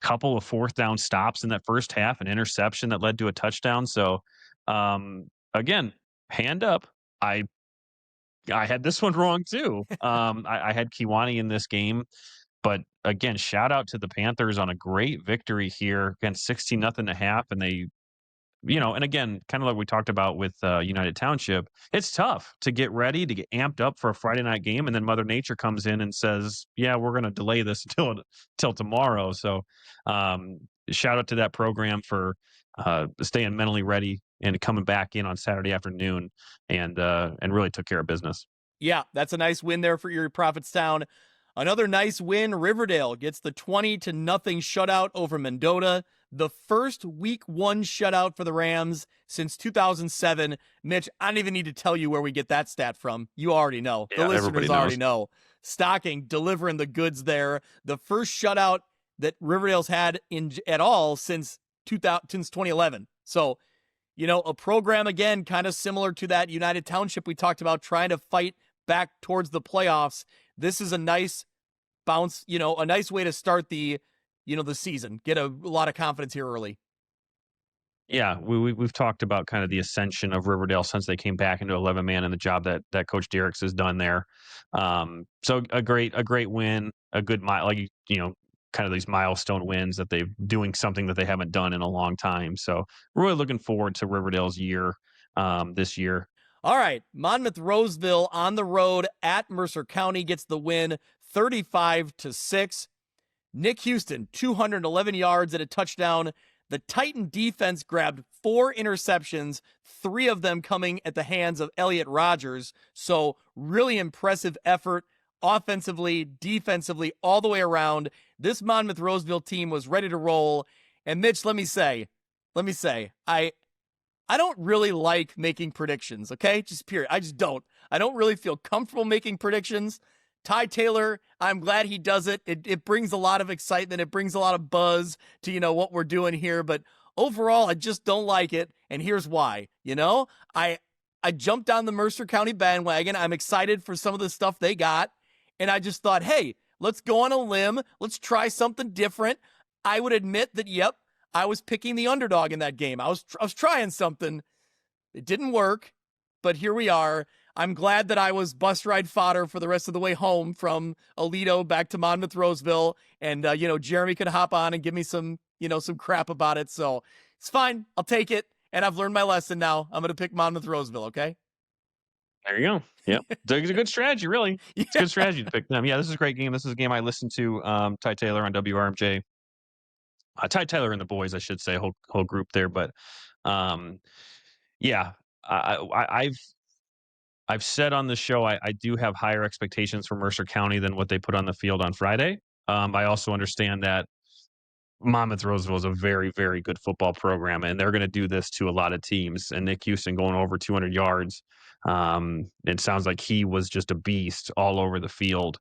Couple of fourth down stops in that first half, an interception that led to a touchdown. So, again, hand up. I had this one wrong too. I had Kewanee in this game, but again, shout out to the Panthers on a great victory here. Again, 16-0 at half, and they, and again, kind of like we talked about with United Township, it's tough to get ready, to get amped up for a Friday night game, and then Mother Nature comes in and says, "Yeah, we're going to delay this till tomorrow." So, shout out to that program for staying mentally ready and coming back in on Saturday afternoon, and really took care of business. Yeah, that's a nice win there for Erie Prophetstown. Another nice win. Riverdale gets the 20-0 shutout over Mendota. The first week 1 shutout for the Rams since 2007. Mitch, I don't even need to tell you where we get that stat from. You already know. Yeah, the listeners already knows. know. Stocking, delivering the goods there. The first shutout that Riverdale's had at all since 2011. So, a program, again, kind of similar to that United Township we talked about, trying to fight back towards the playoffs. This is a nice bounce, a nice way to start the season. Get a lot of confidence here early. Yeah, we've talked about kind of the ascension of Riverdale since they came back into 11-man and the job that Coach Derricks has done there. So a great win, a good kind of these milestone wins that they're doing something that they haven't done in a long time. So really looking forward to Riverdale's year this year. All right, Monmouth Roseville on the road at Mercer County gets the win 35-6. Nick Houston, 211 yards and a touchdown. The Titan defense grabbed 4 interceptions, 3 of them coming at the hands of Elliott Rogers. So really impressive effort offensively, defensively, all the way around. This Monmouth Roseville team was ready to roll. And Mitch, let me say, I don't really like making predictions, okay? Just period. I just don't. I don't really feel comfortable making predictions. Ty Taylor, I'm glad he does it. It brings a lot of excitement. It brings a lot of buzz to, what we're doing here. But overall, I just don't like it. And here's why. I jumped on the Mercer County bandwagon. I'm excited for some of the stuff they got. And I just thought, hey, let's go on a limb. Let's try something different. I would admit that, yep, I was picking the underdog in that game. I was trying something. It didn't work, but here we are. I'm glad that I was bus ride fodder for the rest of the way home from Aledo back to Monmouth Roseville. And, Jeremy could hop on and give me some crap about it. So it's fine. I'll take it. And I've learned my lesson now. I'm going to pick Monmouth Roseville, okay? There you go. Yep. It's a good strategy, really. It's a good strategy to pick them. Yeah, this is a great game. This is a game I listened to Ty Taylor on WRMJ. Ty Taylor and the boys, I should say, whole group there. But yeah, I've said on the show I do have higher expectations for Mercer County than what they put on the field on Friday. I also understand that Monmouth Roseville is a very, very good football program, and they're going to do this to a lot of teams. And Nick Houston going over 200 yards. It sounds like he was just a beast all over the field.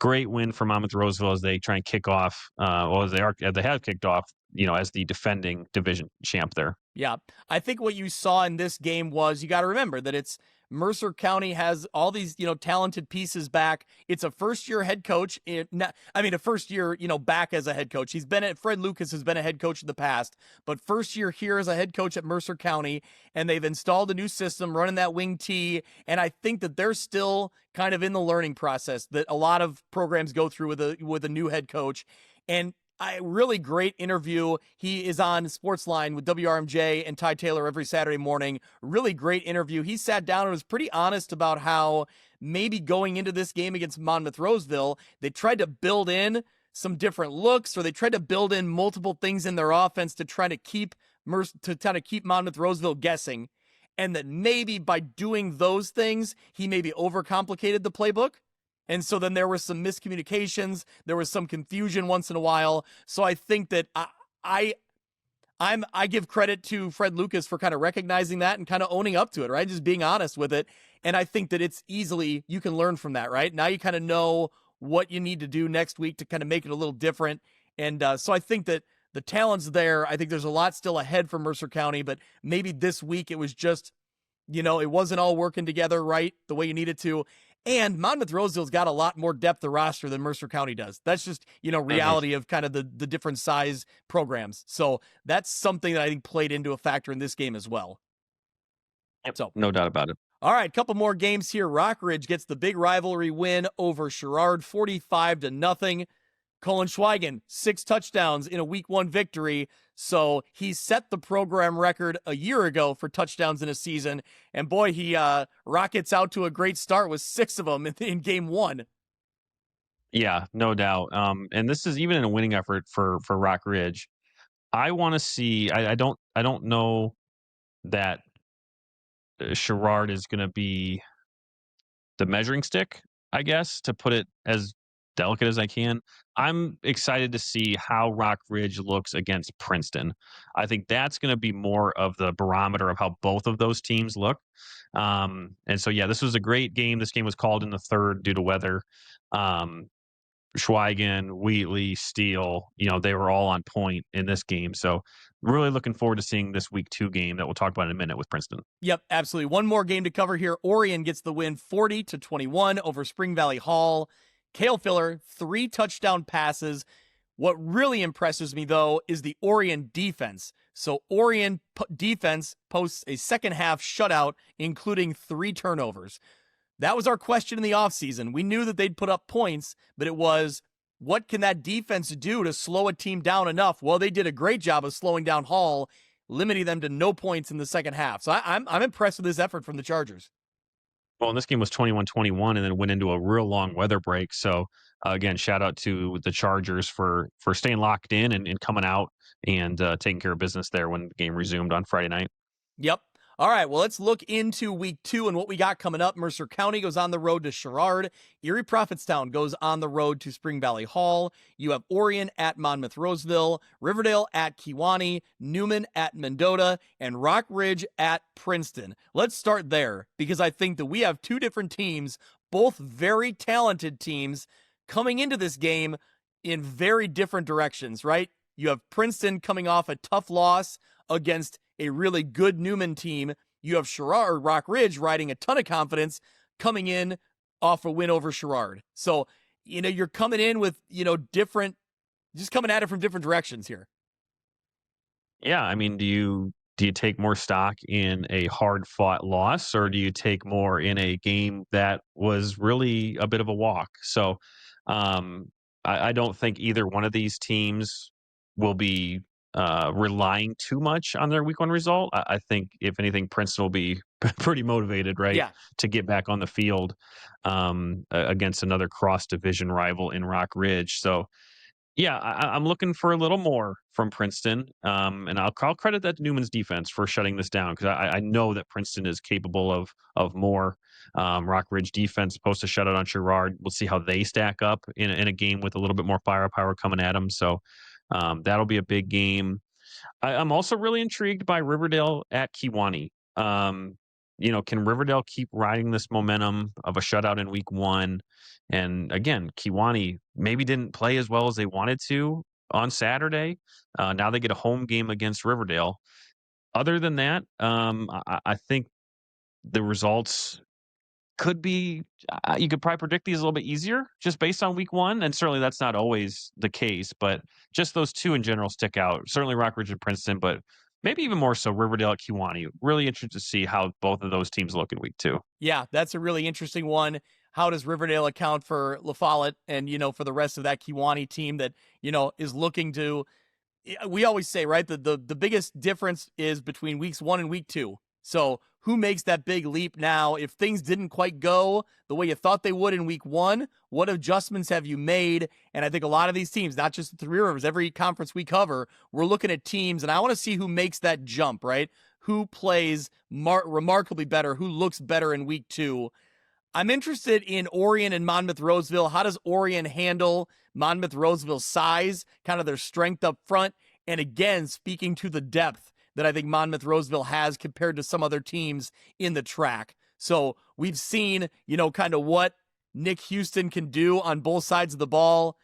Great win for Monmouth Roseville as they try and kick off, as they have kicked off, as the defending division champ there. Yeah, I think what you saw in this game was, you got to remember that it's Mercer County has all these, talented pieces back. It's a first-year head coach. A first year, back as a head coach. Fred Lucas has been a head coach in the past, but first year here as a head coach at Mercer County, and they've installed a new system running that wing T, and I think that they're still kind of in the learning process that a lot of programs go through with a new head coach. And a really great interview. He is on Sportsline with WRMJ and Ty Taylor every Saturday morning. Really great interview. He sat down and was pretty honest about how maybe going into this game against Monmouth Roseville, they tried to build in some different looks, or they tried to build in multiple things in their offense to try to keep Monmouth Roseville guessing. And that maybe by doing those things, he maybe overcomplicated the playbook. And so then there were some miscommunications. There was some confusion once in a while. So I think that I give credit to Fred Lucas for kind of recognizing that and kind of owning up to it, right? Just being honest with it. And I think that it's easily, you can learn from that, right? Now you kind of know what you need to do next week to kind of make it a little different. And so I think that the talent's there. I think there's a lot still ahead for Mercer County, but maybe this week it was just, it wasn't all working together right the way you needed to. And Monmouth Roseville's got a lot more depth of roster than Mercer County does. That's just, reality of kind of the different size programs. So that's something that I think played into a factor in this game as well. Yep, so no doubt about it. All right, couple more games here. Rockridge gets the big rivalry win over Sherrard, 45-0. Colin Schweigen, 6 touchdowns in a week 1 victory. So he set the program record a year ago for touchdowns in a season. And boy, he rockets out to a great start with 6 of them in game 1. Yeah, no doubt. And this is even in a winning effort for Rock Ridge. I want to see. I don't know that Sherrard is going to be the measuring stick, I guess, to put it as delicate as I can. I'm excited to see how Rock Ridge looks against Princeton. I think that's going to be more of the barometer of how both of those teams look. And so, yeah, this was a great game. This game was called in the third due to weather. Schweigen, Wheatley, Steele, they were all on point in this game. So really looking forward to seeing this week 2 game that we'll talk about in a minute with Princeton. Yep, absolutely. One more game to cover here. Orion gets the win 40-21 over Spring Valley Hall. Cale Filler, 3 touchdown passes. What really impresses me, though, is the Orion defense. So Orion defense posts a second half shutout, including 3 turnovers. That was our question in the offseason. We knew that they'd put up points, but it was, what can that defense do to slow a team down enough? Well, they did a great job of slowing down Hall, limiting them to no points in the second half. So I'm impressed with this effort from the Chargers. Well, and this game was 21-21 and then went into a real long weather break. So, again, shout out to the Chargers for staying locked in and coming out and taking care of business there when the game resumed on Friday night. Yep. All right, well, let's look into week 2 and what we got coming up. Mercer County goes on the road to Sherrard. Erie Prophetstown goes on the road to Spring Valley Hall. You have Orion at Monmouth Roseville, Riverdale at Kewanee, Newman at Mendota, and Rock Ridge at Princeton. Let's start there because I think that we have 2 different teams, both very talented teams, coming into this game in very different directions, right? You have Princeton coming off a tough loss against a really good Newman team. You have Sherrard, Rock Ridge riding a ton of confidence coming in off a win over Sherrard. So, you're coming in with, different, just coming at it from different directions here. Yeah, I mean, do you take more stock in a hard-fought loss, or do you take more in a game that was really a bit of a walk? So I don't think either one of these teams will be relying too much on their week 1 result. I think, if anything, Princeton will be pretty motivated, right, to get back on the field against another cross-division rival in Rock Ridge. So, yeah, I'm looking for a little more from Princeton, and I'll credit that to Newman's defense for shutting this down because I know that Princeton is capable of more. Rock Ridge defense post a shutout on Sherrard. We'll see how they stack up in a game with a little bit more firepower coming at them. So that'll be a big game. I'm also really intrigued by Riverdale at Kewanee. Can Riverdale keep riding this momentum of a shutout in week 1? And again, Kewanee maybe didn't play as well as they wanted to on Saturday. Now they get a home game against Riverdale. Other than that, I think the results could be, you could probably predict these a little bit easier just based on week 1. And certainly that's not always the case, but just those 2 in general stick out. Certainly Rock Ridge and Princeton, but maybe even more so Riverdale at Kewanee. Really interested to see how both of those teams look in week 2. Yeah, that's a really interesting one. How does Riverdale account for La Follette and, for the rest of that Kewanee team that, is looking to, we always say, right, the biggest difference is between weeks 1 and week 2. So who makes that big leap now? If things didn't quite go the way you thought they would in week 1, what adjustments have you made? And I think a lot of these teams, not just the Three Rivers, every conference we cover, we're looking at teams, and I want to see who makes that jump, right? Who plays remarkably better, who looks better in week 2. I'm interested in Orion and Monmouth Roseville. How does Orion handle Monmouth Roseville's size, kind of their strength up front? And again, speaking to the depth that I think Monmouth Roseville has compared to some other teams in the track. So we've seen, kind of what Nick Houston can do on both sides of the ball.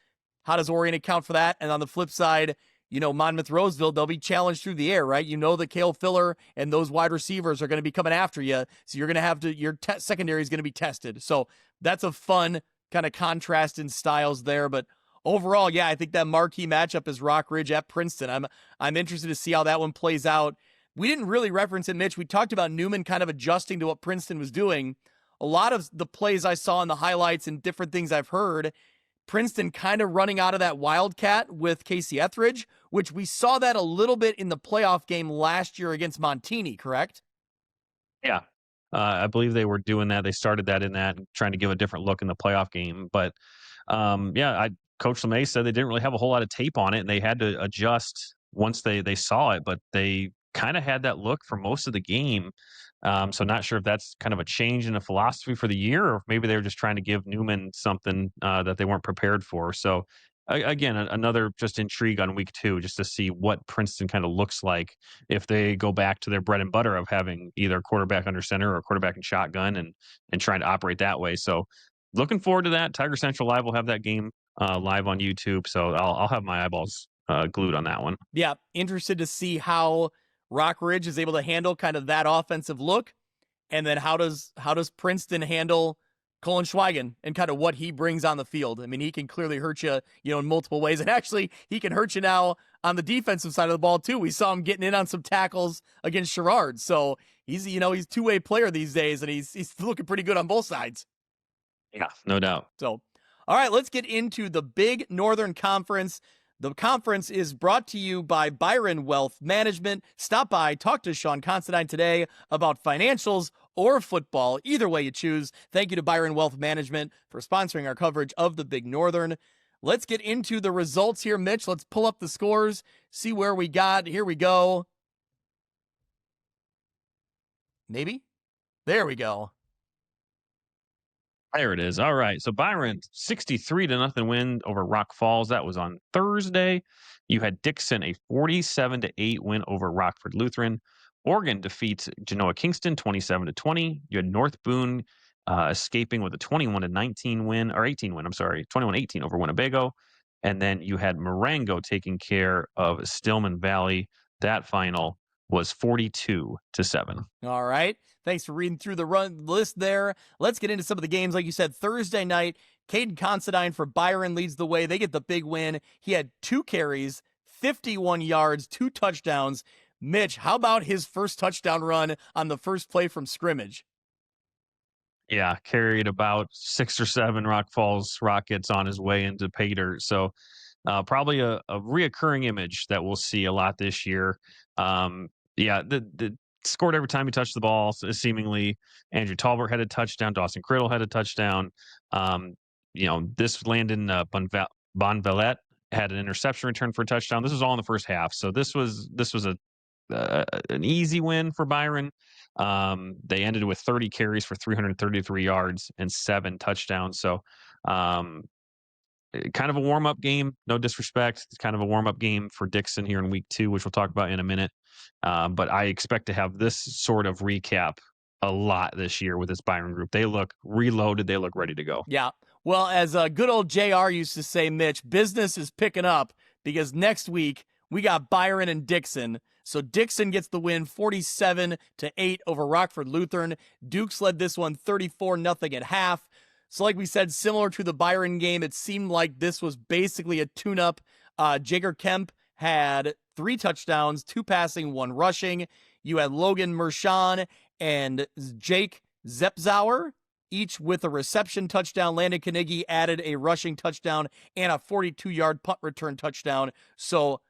How does Oregon account for that? And on the flip side, Monmouth Roseville, they'll be challenged through the air, right? That Cale Filler and those wide receivers are going to be coming after you. So you're going to have to, your secondary is going to be tested. So that's a fun kind of contrast in styles there. But overall, yeah, I think that marquee matchup is Rock Ridge at Princeton. I'm interested to see how that one plays out. We didn't really reference it, Mitch. We talked about Newman kind of adjusting to what Princeton was doing. A lot of the plays I saw in the highlights and different things I've heard, Princeton kind of running out of that Wildcat with Casey Etheridge, which we saw that a little bit in the playoff game last year against Montini, correct? Yeah. I believe they were doing that. They started that in that, trying to give a different look in the playoff game. But Coach LeMay said they didn't really have a whole lot of tape on it, and they had to adjust once they saw it. But they kind of had that look for most of the game. So not sure if that's kind of a change in the philosophy for the year, or if maybe they were just trying to give Newman something that they weren't prepared for. So again, another just intrigue on week 2, just to see what Princeton kind of looks like if they go back to their bread and butter of having either a quarterback under center or a quarterback in shotgun and trying to operate that way. So looking forward to that. Tiger Central Live will have that game live on YouTube. So I'll have my eyeballs glued on that one. Yeah. Interested to see how Rock Ridge is able to handle kind of that offensive look. And then how does Princeton handle Colin Schweigen and kind of what he brings on the field? I mean, he can clearly hurt you, in multiple ways. And actually, he can hurt you now on the defensive side of the ball, too. We saw him getting in on some tackles against Sherrard. So he's a two-way player these days, and he's looking pretty good on both sides. Yeah, no doubt. So, all right, let's get into the Big Northern Conference. The conference is brought to you by Byron Wealth Management. Stop by, talk to Sean Constantine today about financials or football. Either way you choose. Thank you to Byron Wealth Management for sponsoring our coverage of the Big Northern. Let's get into the results here, Mitch. Let's pull up the scores, see where we got. Here we go. Maybe? There we go. There it is. All right. So Byron, 63-0 win over Rock Falls. That was on Thursday. You had Dixon, a 47-8 win over Rockford Lutheran. Oregon defeats Genoa Kingston, 27-20. You had North Boone escaping with a 21-19 win, or 18 win, 21-18 over Winnebago. And then you had Marengo taking care of Stillman Valley. That final was 42-7. All right. Thanks for reading through the list there. Let's get into some of the games. Like you said, Thursday night, Caden Considine for Byron leads the way. They get the big win. He had 2 carries, 51 yards, 2 touchdowns. Mitch, how about his first touchdown run on the first play from scrimmage? Yeah, carried about 6 or 7 Rock Falls Rockets on his way into pay dirt. So probably a reoccurring image that we'll see a lot this year. The scored every time he touched the ball. So seemingly, Andrew Talbert had a touchdown. Dawson Criddle had a touchdown. This Landon Bonvalette had an interception return for a touchdown. This was all in the first half. So this was an easy win for Byron. They ended with 30 carries for 333 yards and 7 touchdowns. So kind of a warm-up game, no disrespect. It's kind of a warm-up game for Dixon here in week 2, which we'll talk about in a minute. But I expect to have this sort of recap a lot this year with this Byron group. They look reloaded. They look ready to go. Yeah. Well, as good old JR used to say, Mitch, business is picking up because next week we got Byron and Dixon. So Dixon gets the win 47-8 over Rockford Lutheran. Dukes led this one 34-0 at half. So like we said, similar to the Byron game, it seemed like this was basically a tune-up. Jager Kemp had 3 touchdowns, 2 passing, 1 rushing. You had Logan Mershon and Jake Zepzauer, each with a reception touchdown. Landon Carnegie added a rushing touchdown and a 42-yard punt return touchdown. So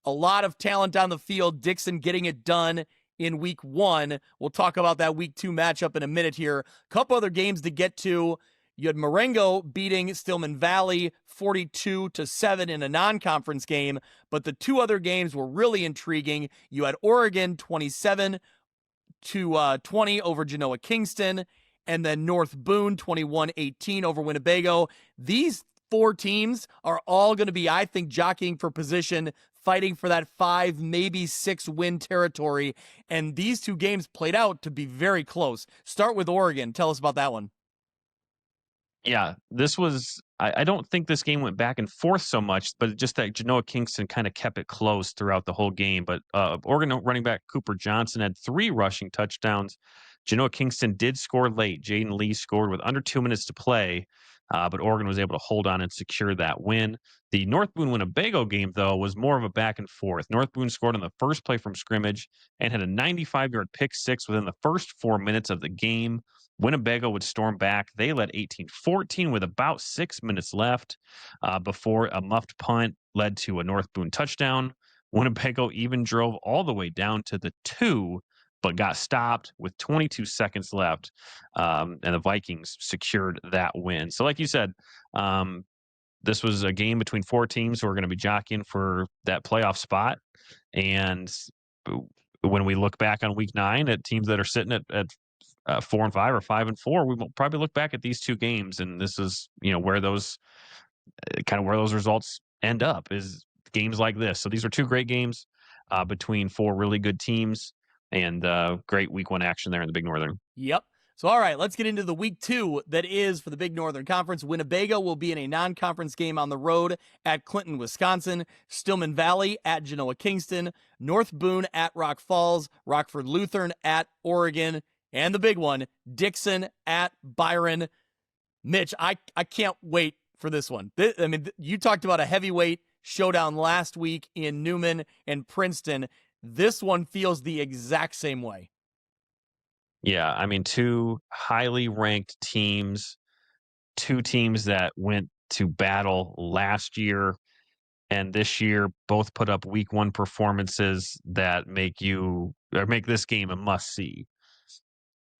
a lot of talent on the field. Dixon getting it done in week 1. We'll talk about that week 2 matchup in a minute here. A couple other games to get to. You had Marengo beating Stillman Valley 42-7 in a non-conference game, but the 2 other games were really intriguing. You had Oregon 27-20 over Genoa Kingston, and then North Boone 21-18 over Winnebago. These 4 teams are all going to be, I think, jockeying for position, fighting for that 5, maybe 6 win territory. And these 2 games played out to be very close. Start with Oregon. Tell us about that one. Yeah, this was, I don't think this game went back and forth so much, but just that Genoa Kingston kind of kept it close throughout the whole game. But Oregon running back Cooper Johnson had 3 rushing touchdowns. Genoa Kingston did score late. Jaden Lee scored with under 2 minutes to play, but Oregon was able to hold on and secure that win. The North Boone-Winnebago game, though, was more of a back and forth. North Boone scored on the first play from scrimmage and had a 95-yard pick six within the first 4 minutes of the game. Winnebago would storm back. They led 18-14 with about 6 minutes left before a muffed punt led to a North Boone touchdown. Winnebago even drove all the way down to the 2, but got stopped with 22 seconds left, and the Vikings secured that win. So like you said, this was a game between 4 teams who are going to be jockeying for that playoff spot. And when we look back on week 9 at teams that are sitting at 4-5 or 5-4, we will probably look back at these 2 games, and this is, where those results end up, is games like this. So these are 2 great games between 4 really good teams, and great week 1 action there in the Big Northern. Yep. So, all right, let's get into the week 2 that is for the Big Northern Conference. Winnebago will be in a non-conference game on the road at Clinton, Wisconsin. Stillman Valley at Genoa Kingston. North Boone at Rock Falls. Rockford Lutheran at Oregon. And the big one, Dixon at Byron. Mitch, I can't wait for this one. You talked about a heavyweight showdown last week in Newman and Princeton. This one feels the exact same way. Yeah, 2 highly ranked teams, 2 teams that went to battle last year and this year both put up week 1 performances that make this game a must-see.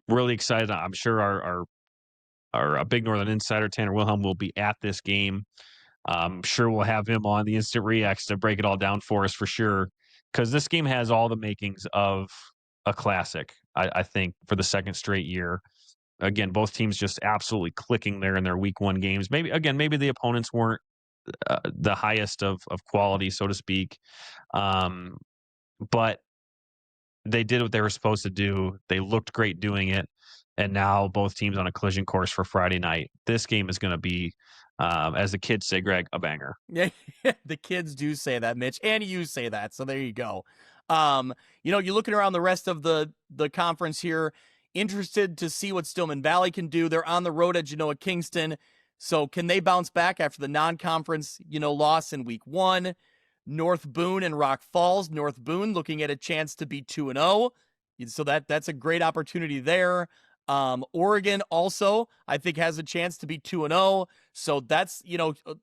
Really excited. I'm sure our Big Northern insider, Tanner Wilhelm, will be at this game. I'm sure we'll have him on the Instant Reacts to break it all down for us for sure, because this game has all the makings of a classic, I think, for the second straight year. Again, both teams just absolutely clicking there in their week 1 games. Maybe the opponents weren't the highest of quality, so to speak. But they did what they were supposed to do. They looked great doing it. And now both teams on a collision course for Friday night. This game is going to be, as the kids say, Greg, a banger. Yeah, the kids do say that, Mitch, and you say that. So there you go. You're looking around the rest of the conference here, interested to see what Stillman Valley can do. They're on the road at Genoa Kingston. So can they bounce back after the non-conference, loss in week 1? North Boone and Rock Falls. North Boone looking at a chance to be 2-0. So that's a great opportunity there. Oregon also, I think, has a chance to be 2-0. So that's,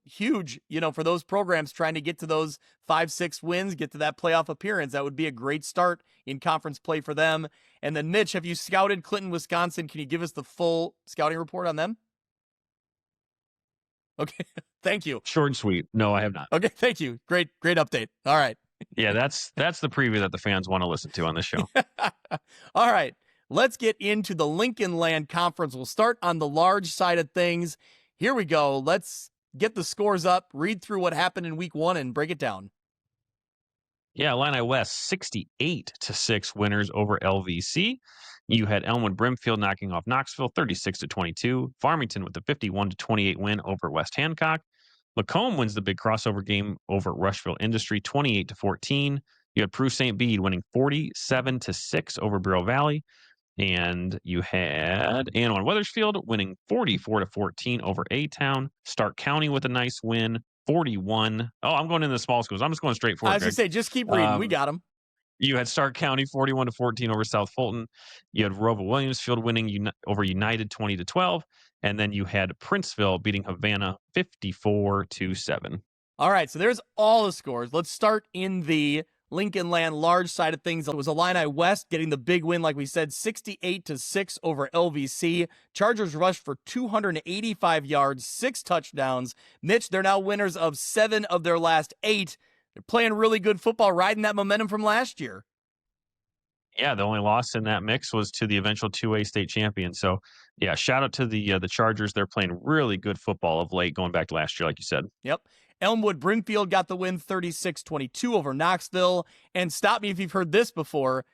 huge, for those programs trying to get to those 5-6 wins, get to that playoff appearance. That would be a great start in conference play for them. And then, Mitch, have you scouted Clinton, Wisconsin? Can you give us the full scouting report on them? Okay. Thank you. Short and sweet. No, I have not. Okay. Thank you. Great update. All right. Yeah, that's the preview that the fans want to listen to on this show. All right. Let's get into the Lincoln Land Conference. We'll start on the large side of things. Here we go. Let's get the scores up, read through what happened in week 1, and break it down. Yeah, Illini West 68-6 winners over LVC. You had Elmwood Brimfield knocking off Knoxville 36-22. Farmington with the 51-28 win over West Hancock. Lacombe wins the big crossover game over Rushville Industry 28-14. You had Prue St. Bede winning 47-6 over Bureau Valley. And you had Annawan Weathersfield winning 44-14 over A-Town. Stark County with a nice win, 41. Oh, I'm going into the small schools. I'm just going straight for it. I was going to say, just keep reading. We got them. You had Stark County 41-14 over South Fulton. You had Rova Williamsfield winning over United 20-12. And then you had Princeville beating Havana 54-7. All right, so there's all the scores. Let's start in the Lincoln Land large side of things. It was Illini West getting the big win, like we said, 68-6 over LVC. Chargers rushed for 285 yards, 6 touchdowns. Mitch, they're now winners of 7 of their last 8. They're playing really good football, riding that momentum from last year. Yeah, the only loss in that mix was to the eventual 2A state champion. So, yeah, shout out to the Chargers. They're playing really good football of late, going back to last year, like you said. Yep. Elmwood Brimfield got the win 36-22 over Knoxville. And stop me if you've heard this before.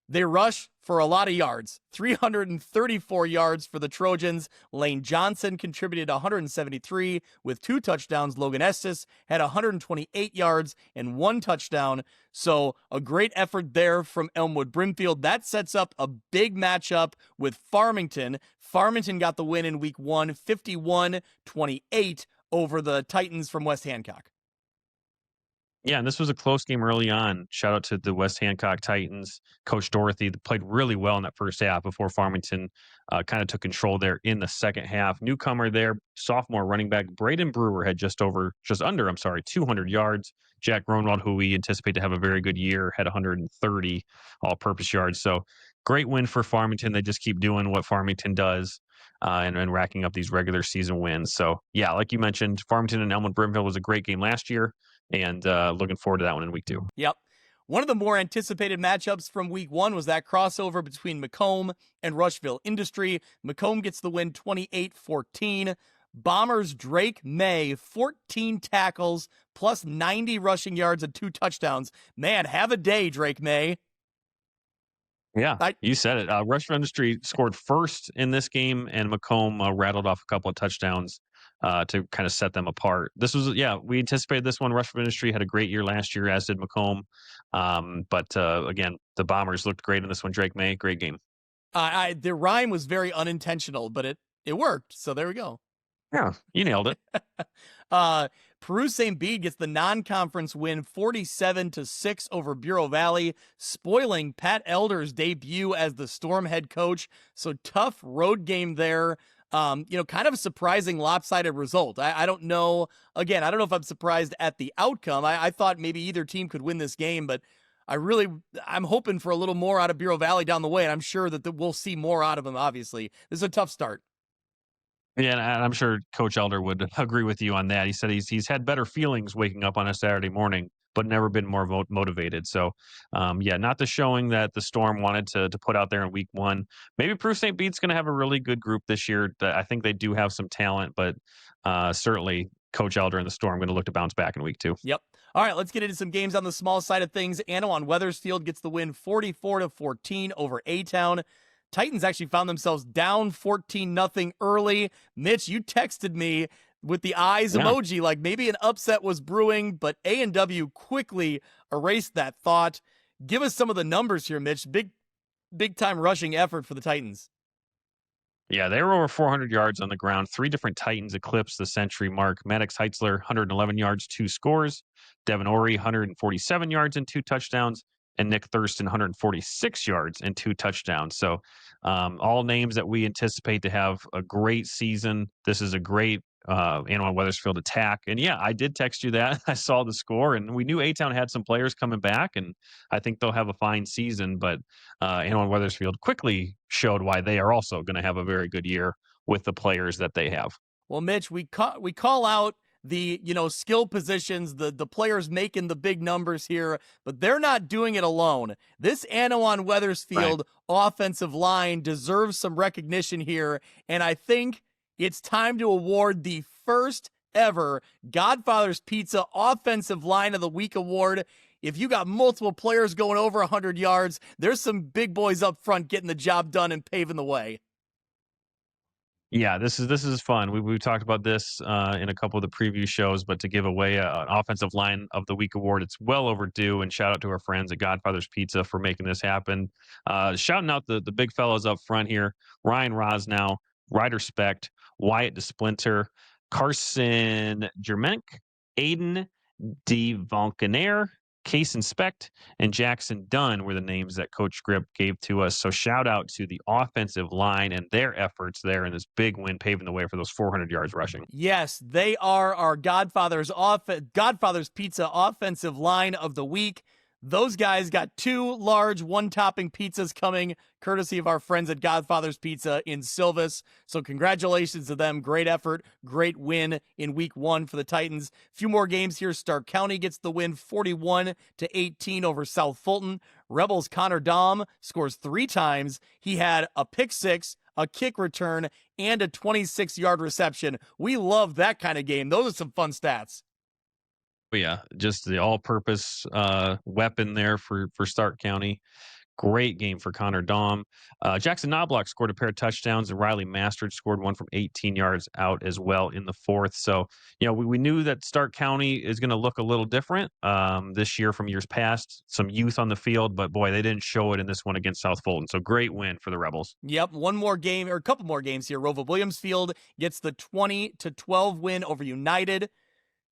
They rush for a lot of yards, 334 yards for the Trojans. Lane Johnson contributed 173 with 2 touchdowns. Logan Estes had 128 yards and 1 touchdown. So a great effort there from Elmwood Brimfield. That sets up a big matchup with Farmington. Farmington got the win in week 1, 51-28 over the Titans from West Hancock. Yeah, and this was a close game early on. Shout out to the West Hancock Titans. Coach Dorothy played really well in that first half before Farmington kind of took control there in the second half. Newcomer there, sophomore running back Braden Brewer had just under 200 yards. Jack Gronwald, who we anticipate to have a very good year, had 130 all-purpose yards. So great win for Farmington. They just keep doing what Farmington does. And racking up these regular season wins. So, yeah, like you mentioned, Farmington and Elmwood Brimfield was a great game last year, and looking forward to that one in week 2. Yep. One of the more anticipated matchups from week 1 was that crossover between Macomb and Rushville Industry. Macomb gets the win 28-14. Bombers Drake May, 14 tackles, plus 90 rushing yards and 2 touchdowns. Man, have a day, Drake May. Yeah, you said it. Rushville Industry scored first in this game, and Macomb rattled off a couple of touchdowns to kind of set them apart. We anticipated this one. Rushville Industry had a great year last year, as did Macomb. But again, the Bombers looked great in this one. Drake May, great game. The rhyme was very unintentional, but it worked. So there we go. Yeah, you nailed it. Peru St. Bede gets the non-conference win 47-6 over Bureau Valley, spoiling Pat Elder's debut as the Storm head coach. So tough road game there. Kind of a surprising lopsided result. I don't know. Again, I don't know if I'm surprised at the outcome. I thought maybe either team could win this game, but I'm hoping for a little more out of Bureau Valley down the way, and I'm sure that we'll see more out of them, obviously. This is a tough start. Yeah, and I'm sure Coach Elder would agree with you on that. He said he's had better feelings waking up on a Saturday morning, but never been more motivated. So, not the showing that the Storm wanted to put out there in week 1. Maybe Peru St. Bede's going to have a really good group this year. I think they do have some talent, but certainly Coach Elder and the Storm going to look to bounce back in week 2. Yep. All right, let's get into some games on the small side of things. Anawan Weathersfield gets the win 44-14 over A-Town. Titans actually found themselves down 14-0 early. Mitch, you texted me with the eyes emoji, like maybe an upset was brewing, but A&W quickly erased that thought. Give us some of the numbers here, Mitch. Big time rushing effort for the Titans. Yeah, they were over 400 yards on the ground. 3 different Titans eclipsed the century mark. Maddox Heitzler, 111 yards, 2 scores. Devin Orey, 147 yards and 2 touchdowns. And Nick Thurston, 146 yards and 2 touchdowns. So all names that we anticipate to have a great season. This is a great Anawan Weathersfield attack. And yeah, I did text you that. I saw the score, and we knew A-Town had some players coming back, and I think they'll have a fine season. But Anawan Weathersfield quickly showed why they are also going to have a very good year with the players that they have. Well, Mitch, we call out the skill positions, the players making the big numbers here, but they're not doing it alone. This Anawan Weathersfield offensive line deserves some recognition here, and I think it's time to award the first ever Godfather's Pizza Offensive Line of the Week award. If you got multiple players going over 100 yards, there's some big boys up front getting the job done and paving the way. Yeah, this is fun. We've talked about this in a couple of the preview shows, but to give away an Offensive Line of the Week award, it's well overdue. And shout out to our friends at Godfather's Pizza for making this happen. Shouting out the big fellows up front here: Ryan Rosnow, Ryder Specht, Wyatt DeSplinter, Carson Germenk, Aiden DeValkenair, Kaysen Specht, and Jackson Dunn were the names that Coach Grip gave to us. So shout out to the offensive line and their efforts there in this big win, paving the way for those 400 yards rushing. Yes, they are our Godfather's Pizza Offensive Line of the Week. Those guys got 2 large one-topping pizzas coming, courtesy of our friends at Godfather's Pizza in Silvis. So congratulations to them. Great effort, great win in week 1 for the Titans. A few more games here. Stark County gets the win 41-18 over South Fulton. Rebels' Connor Dahm scores 3 times. He had a pick 6, a kick return, and a 26-yard reception. We love that kind of game. Those are some fun stats. But yeah, just the all-purpose weapon there for Stark County. Great game for Connor Dahm. Jackson Knobloch scored a pair of touchdowns, and Riley Mastridge scored one from 18 yards out as well in the 4th. So, we knew that Stark County is going to look a little different this year from years past. Some youth on the field, but boy, they didn't show it in this one against South Fulton. So great win for the Rebels. Yep, one more game, or a couple more games here. Rova Williamsfield gets the 20-12 win over United.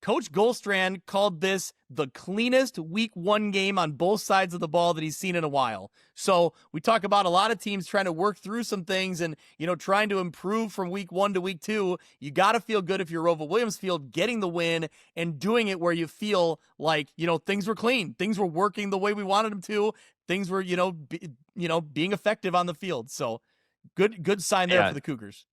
Coach Goldstrand called this the cleanest week 1 game on both sides of the ball that he's seen in a while. So we talk about a lot of teams trying to work through some things and, trying to improve from week 1 to week 2. You got to feel good if you're Rova Williamsfield getting the win and doing it where you feel like, things were clean. Things were working the way we wanted them to. Things were, being effective on the field. So good sign there for the Cougars.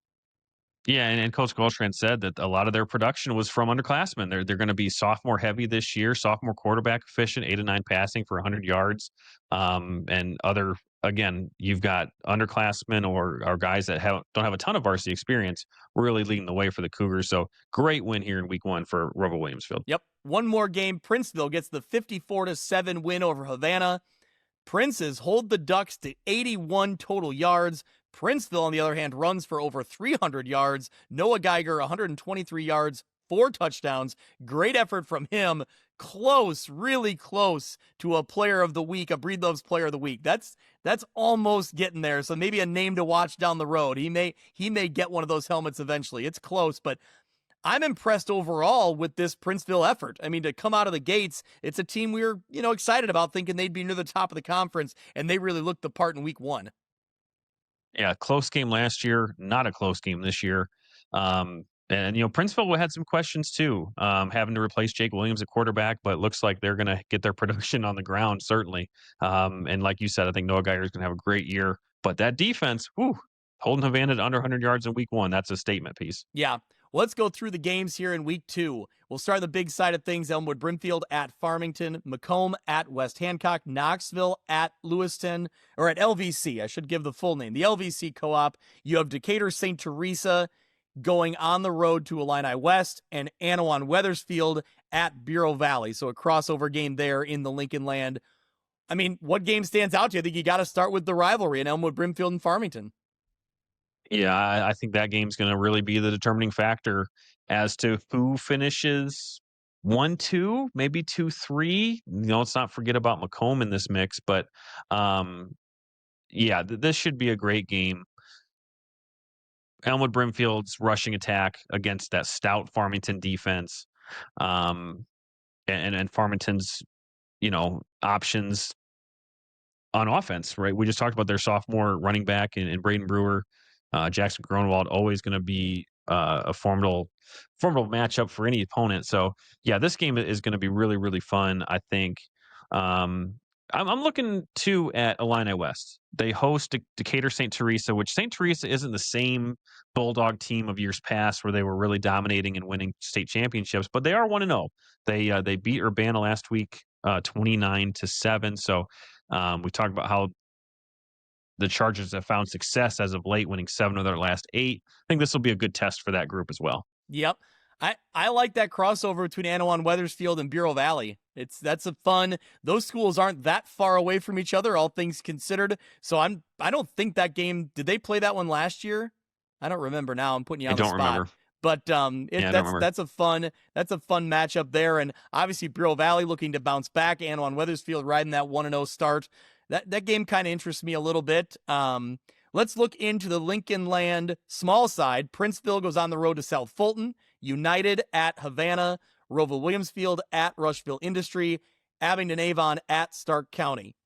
Yeah, and Coach Goldstrand said that a lot of their production was from underclassmen. They're going to be sophomore heavy this year, sophomore quarterback efficient, 8 to 9 passing for 100 yards, and other. Again, you've got underclassmen or guys that don't have a ton of varsity experience really leading the way for the Cougars. So great win here in week 1 for Rova Williamsfield. Yep, one more game. Princeville gets the 54-7 win over Havana. Princes hold the Ducks to 81 total yards. Princeville, on the other hand, runs for over 300 yards. Noah Geiger, 123 yards, 4 touchdowns. Great effort from him. Close, really close to a player of the week, a Breedlove's player of the week. That's almost getting there. So maybe a name to watch down the road. He may get one of those helmets eventually. It's close, but I'm impressed overall with this Princeville effort. I mean, to come out of the gates, it's a team we were, excited about, thinking they'd be near the top of the conference, and they really looked the part in week 1. Yeah, close game last year, not a close game this year. And Princeville had some questions too, having to replace Jake Williams at quarterback, but it looks like they're going to get their production on the ground, certainly. And like you said, I think Noah Geiger is going to have a great year. But that defense, holding Havana to under 100 yards in week 1, that's a statement piece. Yeah. Let's go through the games here in week 2. We'll start the big side of things. Elmwood Brimfield at Farmington, Macomb at West Hancock, Knoxville at Lewiston, or at LVC. I should give the full name. The LVC Co-op. You have Decatur St. Teresa going on the road to Illini West, and Anawan Weathersfield at Bureau Valley. So a crossover game there in the Lincoln Land. I mean, what game stands out to you? I think you got to start with the rivalry in Elmwood Brimfield and Farmington. Yeah, I think that game's going to really be the determining factor as to who finishes 1-2, maybe 2-3. Let's not forget about Macomb in this mix, but this should be a great game. Elmwood Brimfield's rushing attack against that stout Farmington defense, and Farmington's options on offense. Right, we just talked about their sophomore running back in Braden Brewer. Jackson Gronwald, always going to be a formidable matchup for any opponent. So, yeah, this game is going to be really, really fun, I think. I'm looking, too, at Illini West. They host Decatur St. Teresa, which St. Teresa isn't the same Bulldog team of years past where they were really dominating and winning state championships, but they are 1-0. They beat Urbana last week 29-7. So we talked about how the Chargers have found success as of late, winning 7 of their last 8. I think this will be a good test for that group as well. Yep. I like that crossover between Anawan Weathersfield and Bureau Valley. That's a fun. Those schools aren't that far away from each other, all things considered. So I don't think that game, did they play that one last year? I don't remember now. I'm putting you on the spot. Remember. But that's a fun matchup there. And obviously Bureau Valley looking to bounce back. Anawan Weathersfield riding that 1-0 start. That game kind of interests me a little bit. Let's look into the Lincoln Land small side. Princeville goes on the road to South Fulton. United at Havana. Rova Williamsfield at Rushville Industry. Abingdon Avon at Stark County.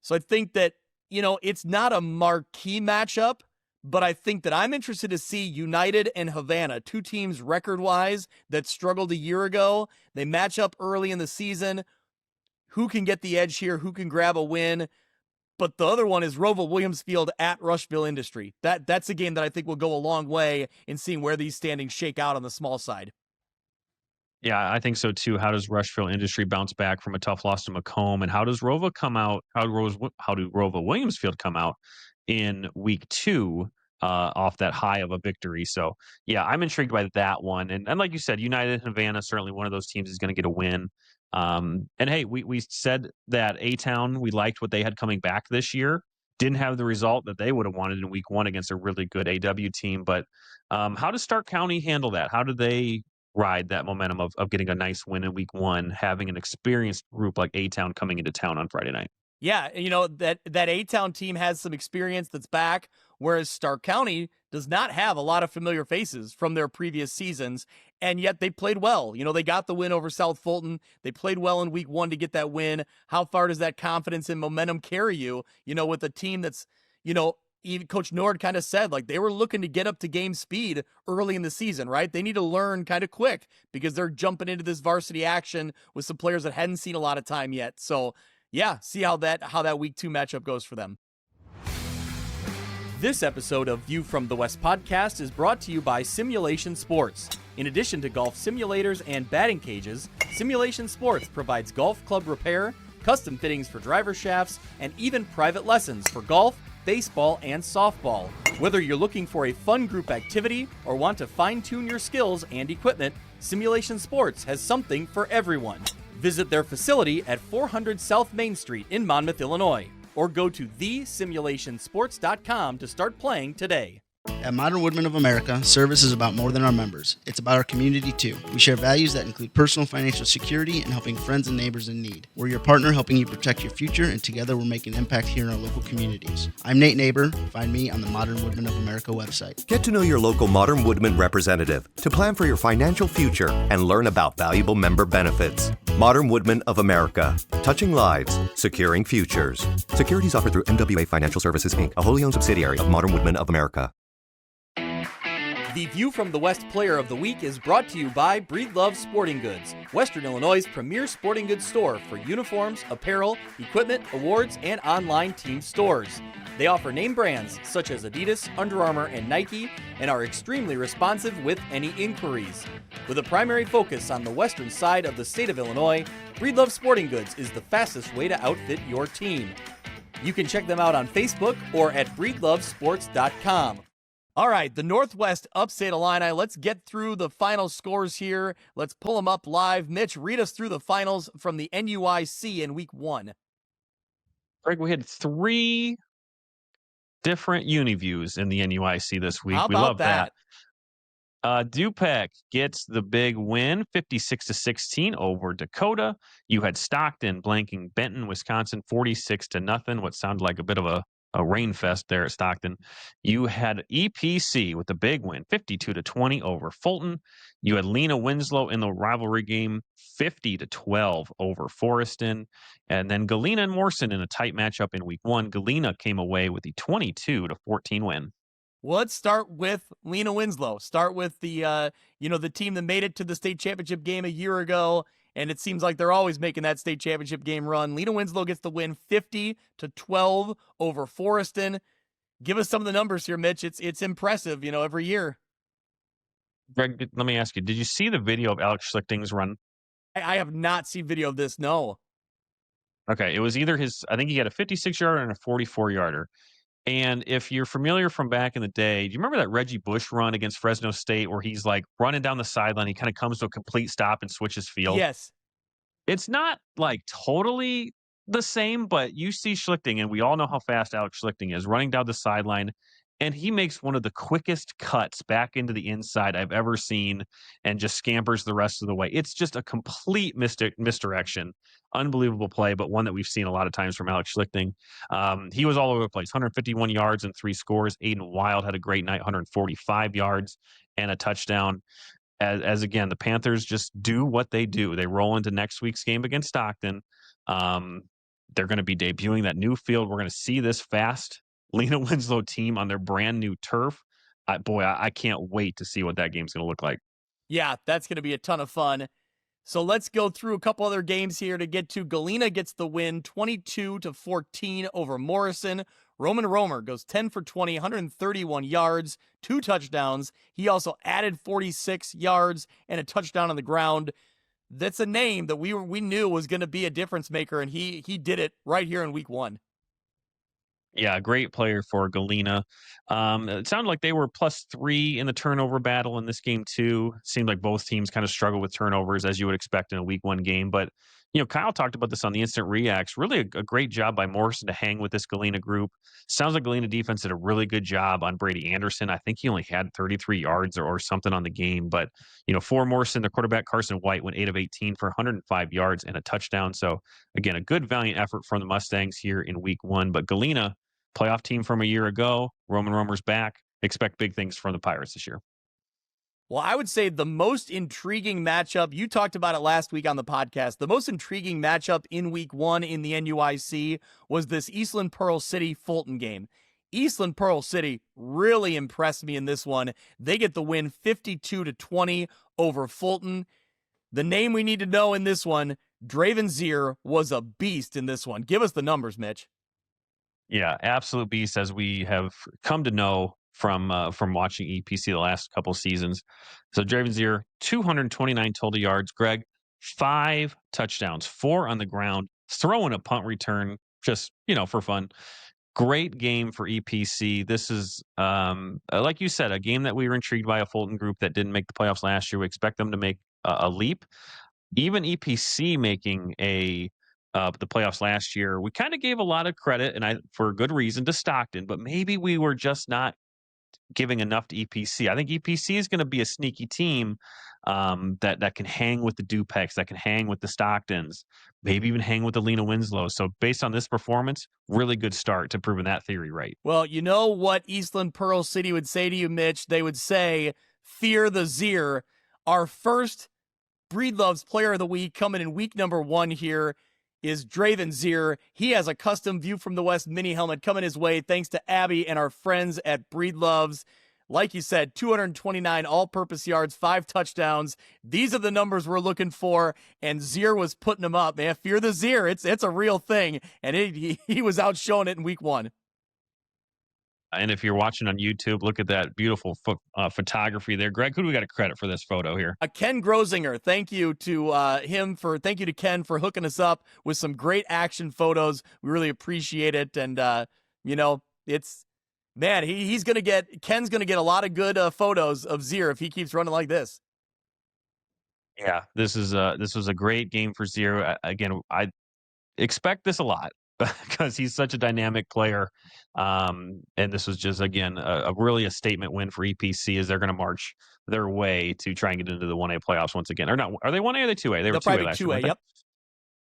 So I think that, it's not a marquee matchup, but I think that I'm interested to see United and Havana, 2 teams record-wise that struggled a year ago. They match up early in the season. Who can get the edge here? Who can grab a win? But the other one is Rova Williamsfield at Rushville Industry. That's a game that I think will go a long way in seeing where these standings shake out on the small side. Yeah, I think so too. How does Rushville Industry bounce back from a tough loss to Macomb, and how does Rova come out? How do Rova Williamsfield come out in week 2 off that high of a victory? So yeah, I'm intrigued by that one. And like you said, United Havana, certainly one of those teams is going to get a win. And hey, we said that A-Town, we liked what they had coming back this year. Didn't have the result that they would have wanted in week 1 against a really good AW team. But how does Stark County handle that? How do they ride that momentum of getting a nice win in week 1, having an experienced group like A-Town coming into town on Friday night? Yeah, that A-Town team has some experience that's back, whereas Stark County does not have a lot of familiar faces from their previous seasons, and yet they played well. They got the win over South Fulton. They played well in week 1 to get that win. How far does that confidence and momentum carry you, with a team that's, even Coach Nord kind of said, like, they were looking to get up to game speed early in the season, right? They need to learn kind of quick because they're jumping into this varsity action with some players that hadn't seen a lot of time yet. So, yeah, see how that week 2 matchup goes for them. This episode of View from the West podcast is brought to you by Simulation Sports. In addition to golf simulators and batting cages, Simulation Sports provides golf club repair, custom fittings for driver shafts, and even private lessons for golf, baseball, and softball. Whether you're looking for a fun group activity or want to fine-tune your skills and equipment, Simulation Sports has something for everyone. Visit their facility at 400 South Main Street in Monmouth, Illinois, or go to thesimulationsports.com to start playing today. At Modern Woodmen of America, service is about more than our members. It's about our community, too. We share values that include personal financial security and helping friends and neighbors in need. We're your partner helping you protect your future, and together we're making an impact here in our local communities. I'm Nate Neighbor. Find me on the Modern Woodmen of America website. Get to know your local Modern Woodmen representative to plan for your financial future and learn about valuable member benefits. Modern Woodmen of America. Touching lives, securing futures. Securities offered through MWA Financial Services, Inc., a wholly owned subsidiary of Modern Woodmen of America. The View from the West Player of the Week is brought to you by Breedlove Sporting Goods, Western Illinois' premier sporting goods store for uniforms, apparel, equipment, awards, and online team stores. They offer name brands such as Adidas, Under Armour, and Nike, and are extremely responsive with any inquiries. With a primary focus on the western side of the state of Illinois, Breedlove Sporting Goods is the fastest way to outfit your team. You can check them out on Facebook or at breedlovesports.com. All right, the Northwest Upstate Illini. Let's get through the final scores here. Let's pull them up live. Mitch, read us through the finals from the NUIC in week 1. Greg, we had 3 different uni-views in the NUIC this week. How We about love that. that? Dupec gets the big win, 56-16 over Dakota. You had Stockton blanking Benton, Wisconsin, 46-0. What sounded like a bit of a rain fest there at Stockton. You had EPC with the big win, 52-20 over Fulton. You had Lena Winslow in the rivalry game, 50-12 over Forreston. And then Galena and Morrison in a tight matchup in week 1. Galena came away with the 22-14 win. Well, let's start with Lena Winslow. Start with the the team that made it to the state championship game a year ago, and it seems like they're always making that state championship game run. Lena Winslow gets the win, 50-12 over Forreston. Give us some of the numbers here, Mitch. It's impressive, every year. Greg, let me ask you, did you see the video of Alex Schlichting's run? I have not seen video of this, no. Okay, it was either I think he had a 56-yarder and a 44-yarder. And if you're familiar from back in the day, do you remember that Reggie Bush run against Fresno State where he's like running down the sideline, he kind of comes to a complete stop and switches field? Yes. It's not like totally the same, but you see Schlichting, and we all know how fast Alex Schlichting is, running down the sideline, and he makes one of the quickest cuts back into the inside I've ever seen and just scampers the rest of the way. It's just a complete misdirection. Unbelievable play, but one that we've seen a lot of times from Alex Schlichting. He was all over the place, 151 yards and 3 scores. Aiden Wild had a great night, 145 yards and a touchdown. As again, the Panthers just do what they do. They roll into next week's game against Stockton. They're going to be debuting that new field. We're going to see this fast Lena Winslow team on their brand new turf. I can't wait to see what that game's going to look like. Yeah, that's going to be a ton of fun. So let's go through a couple other games here to get to. Galena gets the win, 22-14 over Morrison. Roman Romer goes 10 for 20, 131 yards, 2 touchdowns. He also added 46 yards and a touchdown on the ground. that's a name that we knew was going to be a difference maker, and he did it right here in week 1. Yeah, great player for Galena. It sounded like they were +3 in the turnover battle in this game too. Seemed like both teams kind of struggled with turnovers, as you would expect in a week 1 game. But Kyle talked about this on the Instant Reacts. Really a great job by Morrison to hang with this Galena group. Sounds like Galena defense did a really good job on Brady Anderson. I think he only had 33 yards or something on the game. But for Morrison, the quarterback Carson White went 8 of 18 for 105 yards and a touchdown. So again, a good valiant effort from the Mustangs here in week 1. But Galena, playoff team from a year ago, Roman Romer's back. Expect big things from the Pirates this year. Well, I would say the most intriguing matchup, you talked about it last week on the podcast, the most intriguing matchup in week 1 in the NUIC was this Eastland Pearl City Fulton game. Eastland Pearl City really impressed me in this one. They get the win 52-20 over Fulton. The name we need to know in this one, Draven Zier, was a beast in this one. Give us the numbers, Mitch. Yeah, absolute beast, as we have come to know from watching EPC the last couple seasons. So Draven Zier, 229 total yards. Greg, 5 touchdowns, 4 on the ground, throwing a punt return, just for fun. Great game for EPC. This is, like you said, a game that we were intrigued by, a Fulton group that didn't make the playoffs last year. We expect them to make a leap. Even EPC making the playoffs last year, we kind of gave a lot of credit, and for good reason, to Stockton, but maybe we were just not giving enough to EPC. I think EPC is going to be a sneaky team that can hang with the Dupeks, that can hang with the Stocktons, maybe even hang with the Lena Winslows. So based on this performance, really good start to proving that theory right. Well, you know what Eastland Pearl City would say to you, Mitch? They would say, fear the Zier. Our first Breedlove's Player of the Week coming in week number 1 here is Draven Zier. He has a custom View from the West mini helmet coming his way thanks to Abby and our friends at Breedlove's. Like you said, 229 all-purpose yards, 5 touchdowns. These are the numbers we're looking for, and Zier was putting them up, man. Fear the Zier. It's a real thing, and he was out showing it in week 1. And if you're watching on YouTube, look at that beautiful photography there. Greg, who do we got to credit for this photo here? Ken Grosinger. Thank you to thank you to Ken for hooking us up with some great action photos. We really appreciate it. And, it's, man, Ken's going to get a lot of good photos of Zier if he keeps running like this. Yeah, this was a great game for Zier. Again, I expect this a lot, because he's such a dynamic player. And this was just, again, really a statement win for EPC, as they're going to march their way to try and get into the 1A playoffs once again. Or not, are they 1A or are they 2A? They were 2A last year. 2A, yep.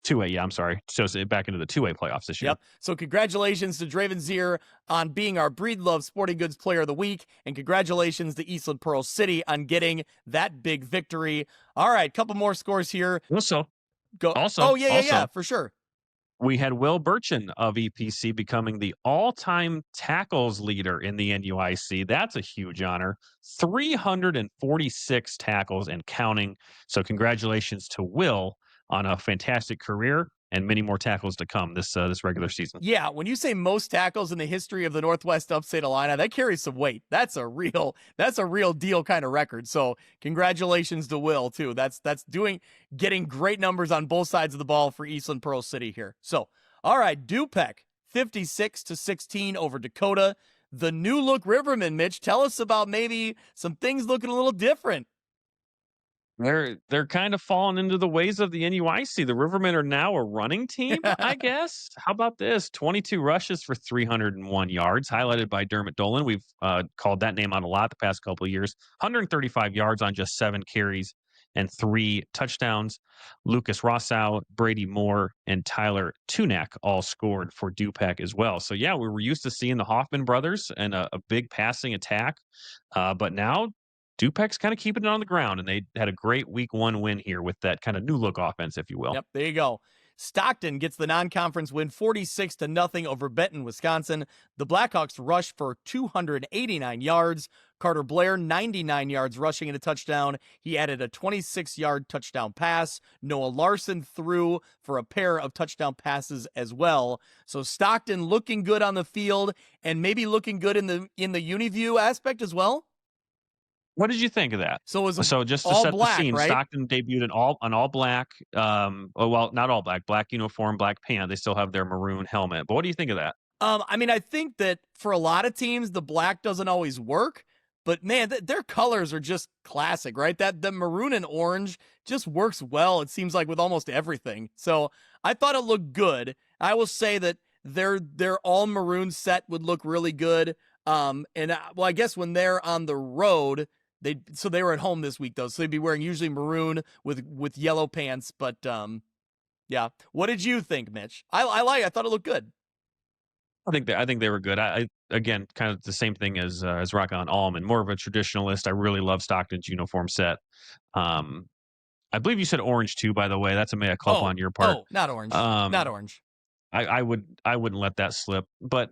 2A, yeah, I'm sorry. So back into the 2A playoffs this year. Yep. So congratulations to Draven Zier on being our Breedlove Sporting Goods Player of the Week, and congratulations to Eastland Pearl City on getting that big victory. All right, couple more scores here. Also, for sure. We had Will Burchin of EPC becoming the all-time tackles leader in the NUIC. That's a huge honor. 346 tackles and counting. So congratulations to Will on a fantastic career, and many more tackles to come this regular season. Yeah, when you say most tackles in the history of the Northwest Upstate Illini, that carries some weight. That's a real deal kind of record. So congratulations to Will too. That's getting great numbers on both sides of the ball for Eastland Pearl City here. So, all right, Dupek 56-16 over Dakota. The new look Rivermen, Mitch, tell us about maybe some things looking a little different. They're kind of falling into the ways of the NUIC. The Rivermen are now a running team, I guess. How about this? 22 rushes for 301 yards, highlighted by Dermot Dolan. We've called that name out a lot the past couple of years. 135 yards on just 7 carries and 3 touchdowns. Lucas Rossau, Brady Moore, and Tyler Tunak all scored for Dupek as well. So, yeah, we were used to seeing the Hoffman brothers and a big passing attack. But now Dupek's kind of keeping it on the ground, and they had a great week 1 win here with that kind of new look offense, if you will. Yep, there you go. Stockton gets the non-conference win 46-0 over Benton, Wisconsin. The Blackhawks rush for 289 yards. Carter Blair, 99 yards rushing and a touchdown. He added a 26-yard touchdown pass. Noah Larson threw for a pair of touchdown passes as well. So Stockton looking good on the field, and maybe looking good in the Uniview aspect as well. What did you think of that? So it was just to all set black, the scene, right? Stockton debuted an all black, well, not all black uniform, black pant. They still have their maroon helmet. But what do you think of that? I mean, I think that for a lot of teams, the black doesn't always work, but man, their colors are just classic, right? That the maroon and orange just works well. It seems like with almost everything. So I thought it looked good. I will say that their all maroon set would look really good. I guess when they're on the road, they were at home this week though, so they'd be wearing usually maroon with yellow pants. But yeah, what did you think, Mitch? I thought it looked good. I think they were good. I again, kind of the same thing as Rock on Alm, and more of a traditionalist. I really love Stockton's uniform set. I believe you said orange too, by the way. That's a mea culpa on your part. Oh, not orange. Not orange. I wouldn't let that slip. But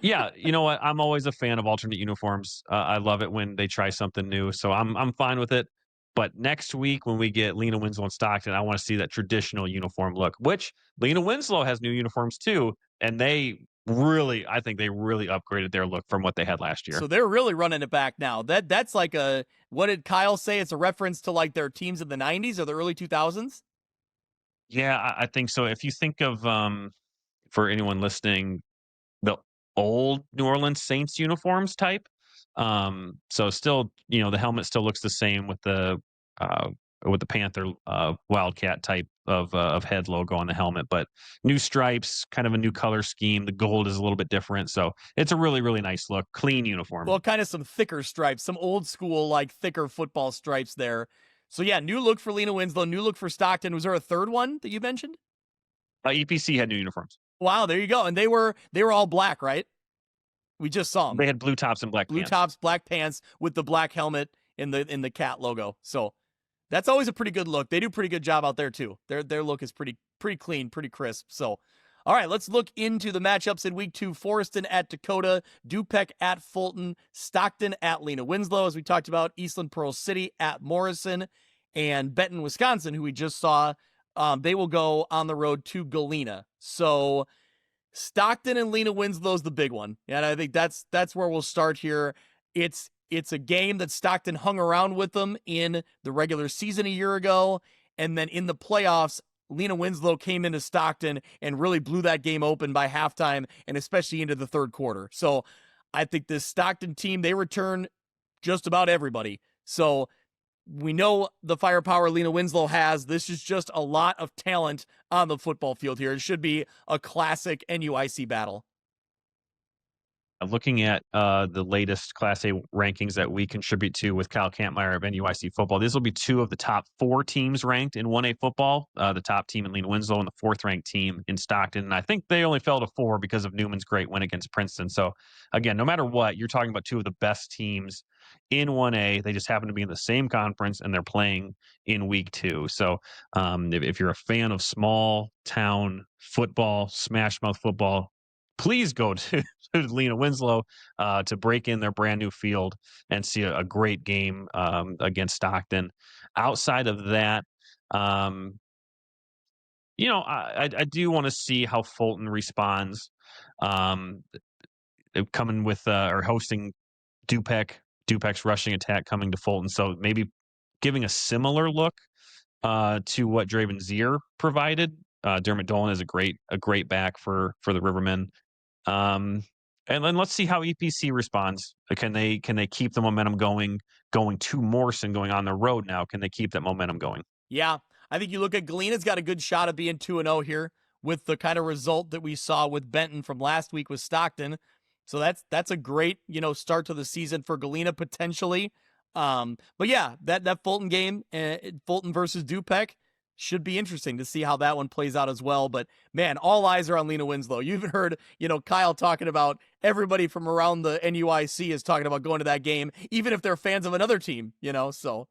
yeah, you know what? I'm always a fan of alternate uniforms. I love it when they try something new. So I'm fine with it. But next week when we get Lena Winslow and Stockton, I want to see that traditional uniform look, which Lena Winslow has new uniforms too. And I think they really upgraded their look from what they had last year. So they're really running it back now. That's like what did Kyle say? It's a reference to like their teams in the 90s or the early 2000s? Yeah, I think so. If you think of, for anyone listening, the old New Orleans Saints uniforms type. So still, the helmet still looks the same with the Panther Wildcat type of head logo on the helmet, but new stripes, kind of a new color scheme. The gold is a little bit different, so it's a really, really nice look. Clean uniform. Well, kind of some thicker stripes, some old school like thicker football stripes there. So yeah, new look for Lena Winslow, new look for Stockton. Was there a third one that you mentioned? EPC had new uniforms. Wow, there you go. And they were all black, right? We just saw them. They had blue tops and black pants. Blue tops, black pants with the black helmet in the cat logo. So that's always a pretty good look. They do a pretty good job out there too. Their look is pretty clean, pretty crisp. So, all right, let's look into the matchups in week 2. Forreston at Dakota, Dupec at Fulton, Stockton at Lena Winslow, as we talked about, Eastland Pearl City at Morrison, and Benton, Wisconsin, who we just saw. They will go on the road to Galena. So Stockton and Lena Winslow's the big one. And I think that's where we'll start here. It's a game that Stockton hung around with them in the regular season a year ago. And then in the playoffs, Lena Winslow came into Stockton and really blew that game open by halftime and especially into the third quarter. So I think this Stockton team, they return just about everybody. So we know the firepower Lena Winslow has. This is just a lot of talent on the football field here. It should be a classic NUIC battle. Looking at the latest Class A rankings that we contribute to with Kyle Kampmeyer of NUIC football, these will be 2 of the top 4 teams ranked in 1A football. The top team in Lena Winslow and the 4th ranked team in Stockton. And I think they only fell to 4 because of Newman's great win against Princeton. So again, no matter what, you're talking about 2 of the best teams in 1A. They just happen to be in the same conference and they're playing in week 2. So if you're a fan of small town football, smash mouth football, please go to Lena Winslow to break in their brand new field and see a great game against Stockton. Outside of that, I do want to see how Fulton responds coming with or hosting Dupec. Dupec's rushing attack coming to Fulton. So maybe giving a similar look to what Draven Zier provided. Dermot Dolan is a great back for the Rivermen. And then let's see how EPC responds. Can they keep the momentum going to Morrison, going on the road now? Can they keep that momentum going? Yeah, I think you look at Galena's got a good shot of being 2-0 here with the kind of result that we saw with Benton from last week with Stockton. So that's a great, start to the season for Galena potentially. But yeah, that Fulton game, Fulton versus Dupec, should be interesting to see how that one plays out as well. But man, all eyes are on Lena Winslow. You even heard, Kyle talking about everybody from around the NUIC is talking about going to that game, even if they're fans of another team, so.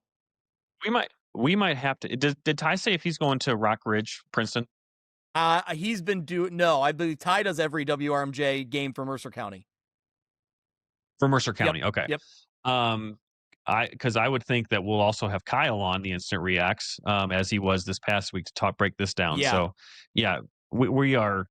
We might have to, did Ty say if he's going to Rock Ridge, Princeton? He's been no, I believe Ty does every WRMJ game for Mercer County. For Mercer County. Yep. Okay. Yep. Because I would think that we'll also have Kyle on the Instant Reacts as he was this past week to break this down. Yeah. So yeah, we are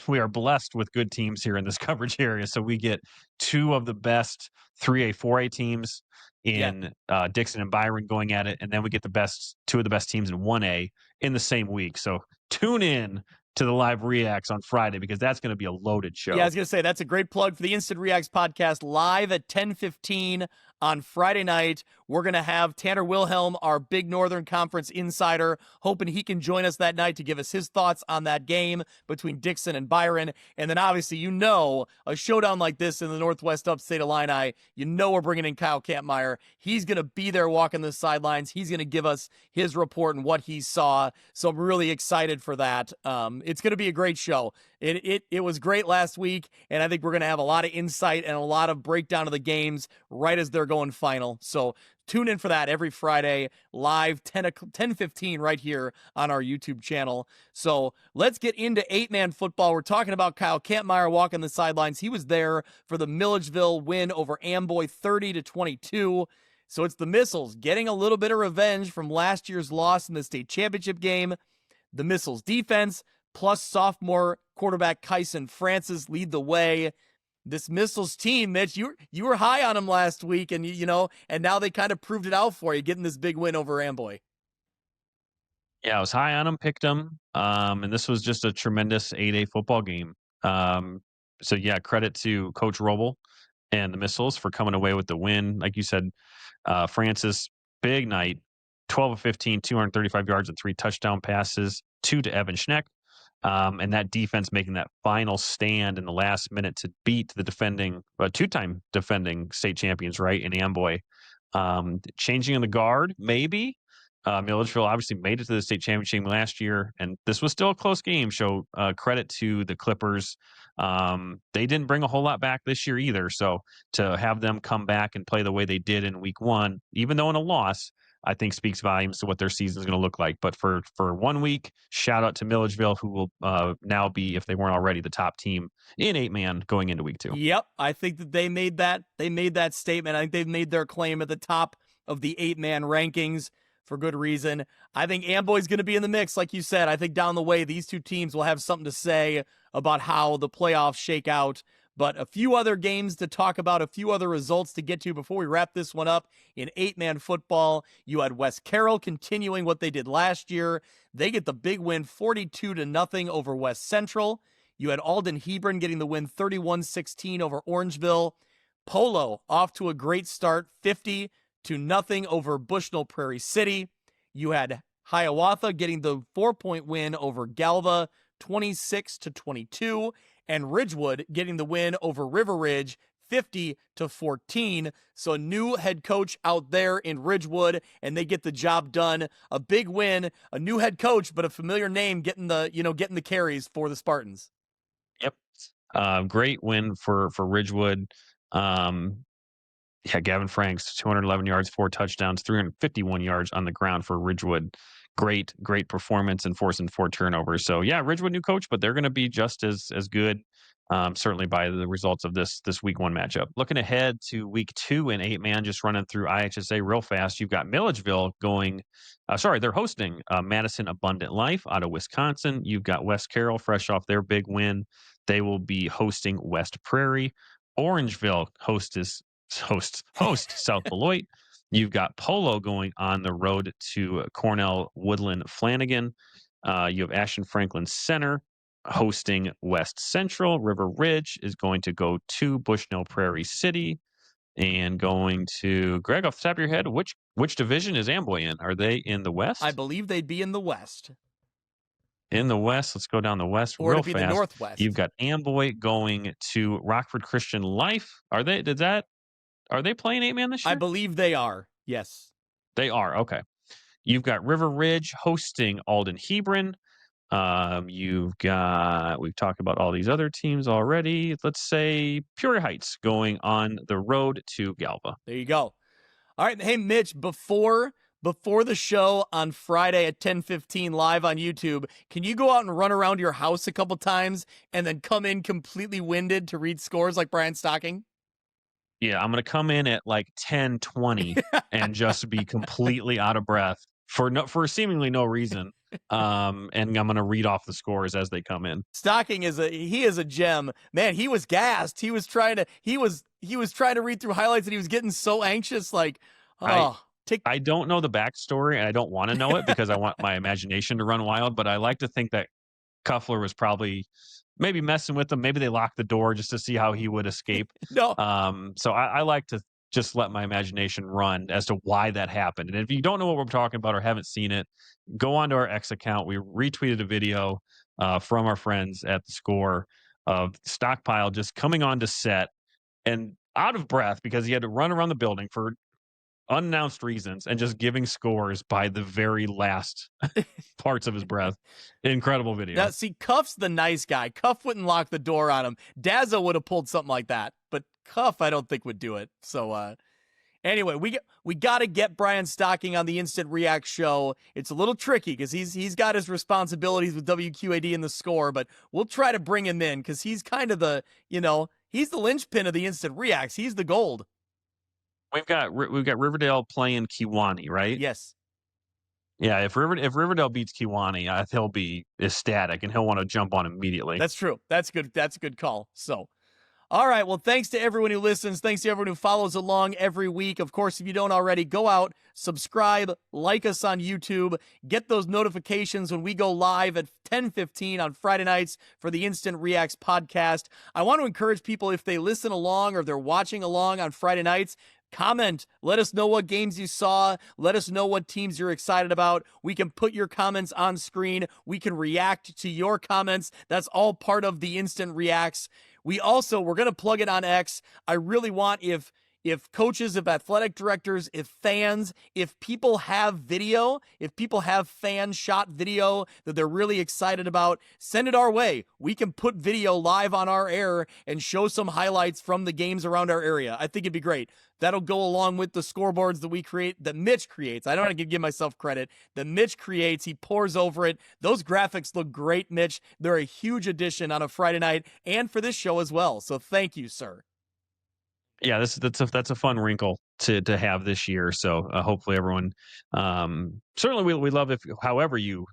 we are blessed with good teams here in this coverage area. So we get two of the best 3A, 4A teams in Dixon and Byron going at it. And then we get two of the best teams in 1A in the same week. So tune in to the live reacts on Friday because that's going to be a loaded show. Yeah, I was going to say that's a great plug for the Instant Reacts podcast live at 10:15 on Friday night. We're going to have Tanner Wilhelm, our big Northern Conference insider, hoping he can join us that night to give us his thoughts on that game between Dixon and Byron. And then obviously, a showdown like this in the Northwest Upstate Illini, we're bringing in Kyle Kampmeyer. He's going to be there walking the sidelines. He's going to give us his report and what he saw. So I'm really excited for that. It's going to be a great show. It was great last week, and I think we're going to have a lot of insight and a lot of breakdown of the games right as they're going final. So tune in for that every Friday, live 10:15 right here on our YouTube channel. So let's get into 8-man football. We're talking about Kyle Kampmeyer walking the sidelines. He was there for the Milledgeville win over Amboy 30-22. So it's the Missiles getting a little bit of revenge from last year's loss in the state championship game. The Missiles defense plus sophomore quarterback Kyson Francis lead the way. This Missiles team, Mitch, you were high on them last week, and and now they kind of proved it out for you, getting this big win over Amboy. Yeah, I was high on them, picked them, and this was just a tremendous 8A football game. So yeah, credit to Coach Roble and the Missiles for coming away with the win. Like you said, Francis, big night, 12 of 15, 235 yards and 3 touchdown passes, 2 to Evan Schneck. And that defense making that final stand in the last minute to beat the two-time defending state champions, right, in Amboy. Changing in the guard, maybe. Milledgeville obviously made it to the state championship last year, and this was still a close game. So credit to the Clippers. They didn't bring a whole lot back this year either. So to have them come back and play the way they did in week 1, even though in a loss, I think speaks volumes to what their season is going to look like. But for 1 week, shout out to Milledgeville, who will now be, if they weren't already, the top team in 8-man going into week 2. Yep, I think that they made that statement. I think they've made their claim at the top of the 8-man rankings for good reason. I think Amboy's going to be in the mix, like you said. I think down the way, these two teams will have something to say about how the playoffs shake out. But a few other games to talk about, a few other results to get to before we wrap this one up. In 8-man football, you had West Carroll continuing what they did last year. They get the big win 42-0 over West Central. You had Alden Hebron getting the win 31-16 over Orangeville. Polo off to a great start, 50-0 over Bushnell Prairie City. You had Hiawatha getting the 4-point win over Galva, 26-22. And Ridgewood getting the win over River Ridge, 50-14. So a new head coach out there in Ridgewood, and they get the job done. A big win, a new head coach, but a familiar name getting the carries for the Spartans. Yep. Great win for Ridgewood. Gavin Franks, 211 yards, 4 touchdowns, 351 yards on the ground for Ridgewood. Great performance and forcing 4 turnovers. So yeah, Ridgewood new coach, but they're going to be just as good, certainly by the results of this week 1 matchup. Looking ahead to week 2 in 8-man, just running through IHSA real fast. You've got Milledgeville they're hosting Madison Abundant Life out of Wisconsin. You've got West Carroll fresh off their big win. They will be hosting West Prairie. Orangeville hosts South Beloit. You've got Polo going on the road to Cornell Woodland Flanagan. You have Ashton Franklin Center hosting West Central. River Ridge is going to go to Bushnell Prairie City. And going to, Greg, off the top of your head, which division is Amboy in? Are they in the West? I believe they'd be in the West. In the West, let's go down the West or real fast. The Northwest. You've got Amboy going to Rockford Christian Life. Are they playing 8-man this year? I believe they are. Yes. They are. Okay. You've got River Ridge hosting Alden Hebron. We've talked about all these other teams already. Let's say Peoria Heights going on the road to Galva. There you go. All right. Hey, Mitch, before the show on Friday at 10:15 live on YouTube, can you go out and run around your house a couple times and then come in completely winded to read scores like Brian Stocking? Yeah, I'm going to come in at like 10:20 and just be completely out of breath for seemingly no reason. and I'm going to read off the scores as they come in. Stocking is a gem. Man, he was gassed. He was trying to read through highlights and he was getting so anxious. Like, I don't know the backstory and I don't want to know it because I want my imagination to run wild, but I like to think that Kuffler was probably maybe messing with him. Maybe they locked the door just to see how he would escape. No. So I like to just let my imagination run as to why that happened. And if you don't know what we're talking about or haven't seen it, go onto our X account. We retweeted a video from our friends at the Score of Stockpile just coming on to set and out of breath because he had to run around the building for unannounced reasons and just giving scores by the very last parts of his breath. Incredible video. Now, see, Cuff's the nice guy. Cuff wouldn't lock the door on him. Dazza would have pulled something like that, but Cuff I don't think would do it. So anyway, we got to get Brian Stocking on the Instant React show. It's a little tricky because he's got his responsibilities with WQAD and the Score, but we'll try to bring him in because he's kind of the, he's the linchpin of the Instant Reacts. He's the gold. We've got Riverdale playing Kewanee, right? Yes. Yeah, if Riverdale beats Kewanee, he'll be ecstatic and he'll want to jump on immediately. That's true. That's good. That's a good call. So, all right. Well, thanks to everyone who listens. Thanks to everyone who follows along every week. Of course, if you don't already, go out, subscribe, like us on YouTube, get those notifications when we go live at 10:15 on Friday nights for the Instant Reacts podcast. I want to encourage people, if they listen along or if they're watching along on Friday nights, comment. Let us know what games you saw. Let us know what teams you're excited about. We can put your comments on screen. We can react to your comments. That's all part of the Instant Reacts. We're going to plug it on X. I really want if coaches, if athletic directors, if fans, if people have video, if people have fan shot video that they're really excited about, send it our way. We can put video live on our air and show some highlights from the games around our area. I think it'd be great. That'll go along with the scoreboards that we create, that Mitch creates. I don't want to give myself credit. That Mitch creates, he pours over it. Those graphics look great, Mitch. They're a huge addition on a Friday night and for this show as well. So thank you, sir. Yeah, that's a fun wrinkle to have this year. So hopefully everyone, certainly we love however you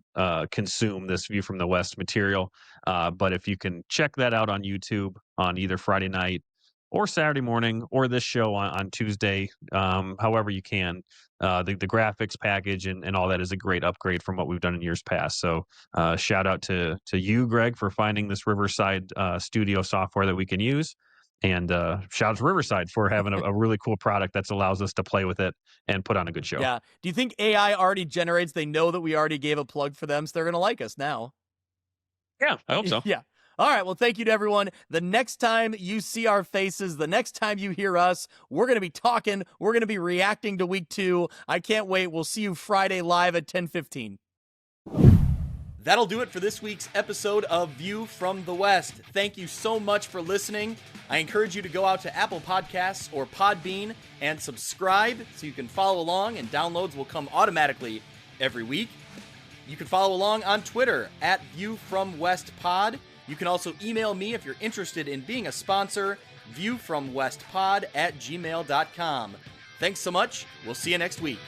consume this View from the West material. But if you can check that out on YouTube on either Friday night or Saturday morning or this show on Tuesday, however you can, the graphics package and all that is a great upgrade from what we've done in years past. So shout out to you, Greg, for finding this Riverside studio software that we can use. And shout out to Riverside for having a really cool product that allows us to play with it and put on a good show. Yeah. Do you think AI already generates? They know that we already gave a plug for them, so they're going to like us now. Yeah, I hope so. Yeah. All right. Well, thank you to everyone. The next time you see our faces, the next time you hear us, we're going to be talking. We're going to be reacting to week 2. I can't wait. We'll see you Friday live at 10:15. That'll do it for this week's episode of View from the West. Thank you so much for listening. I encourage you to go out to Apple Podcasts or Podbean and subscribe so you can follow along, and downloads will come automatically every week. You can follow along on Twitter at ViewFromWestPod. You can also email me if you're interested in being a sponsor, viewfromwestpod@gmail.com. Thanks so much. We'll see you next week.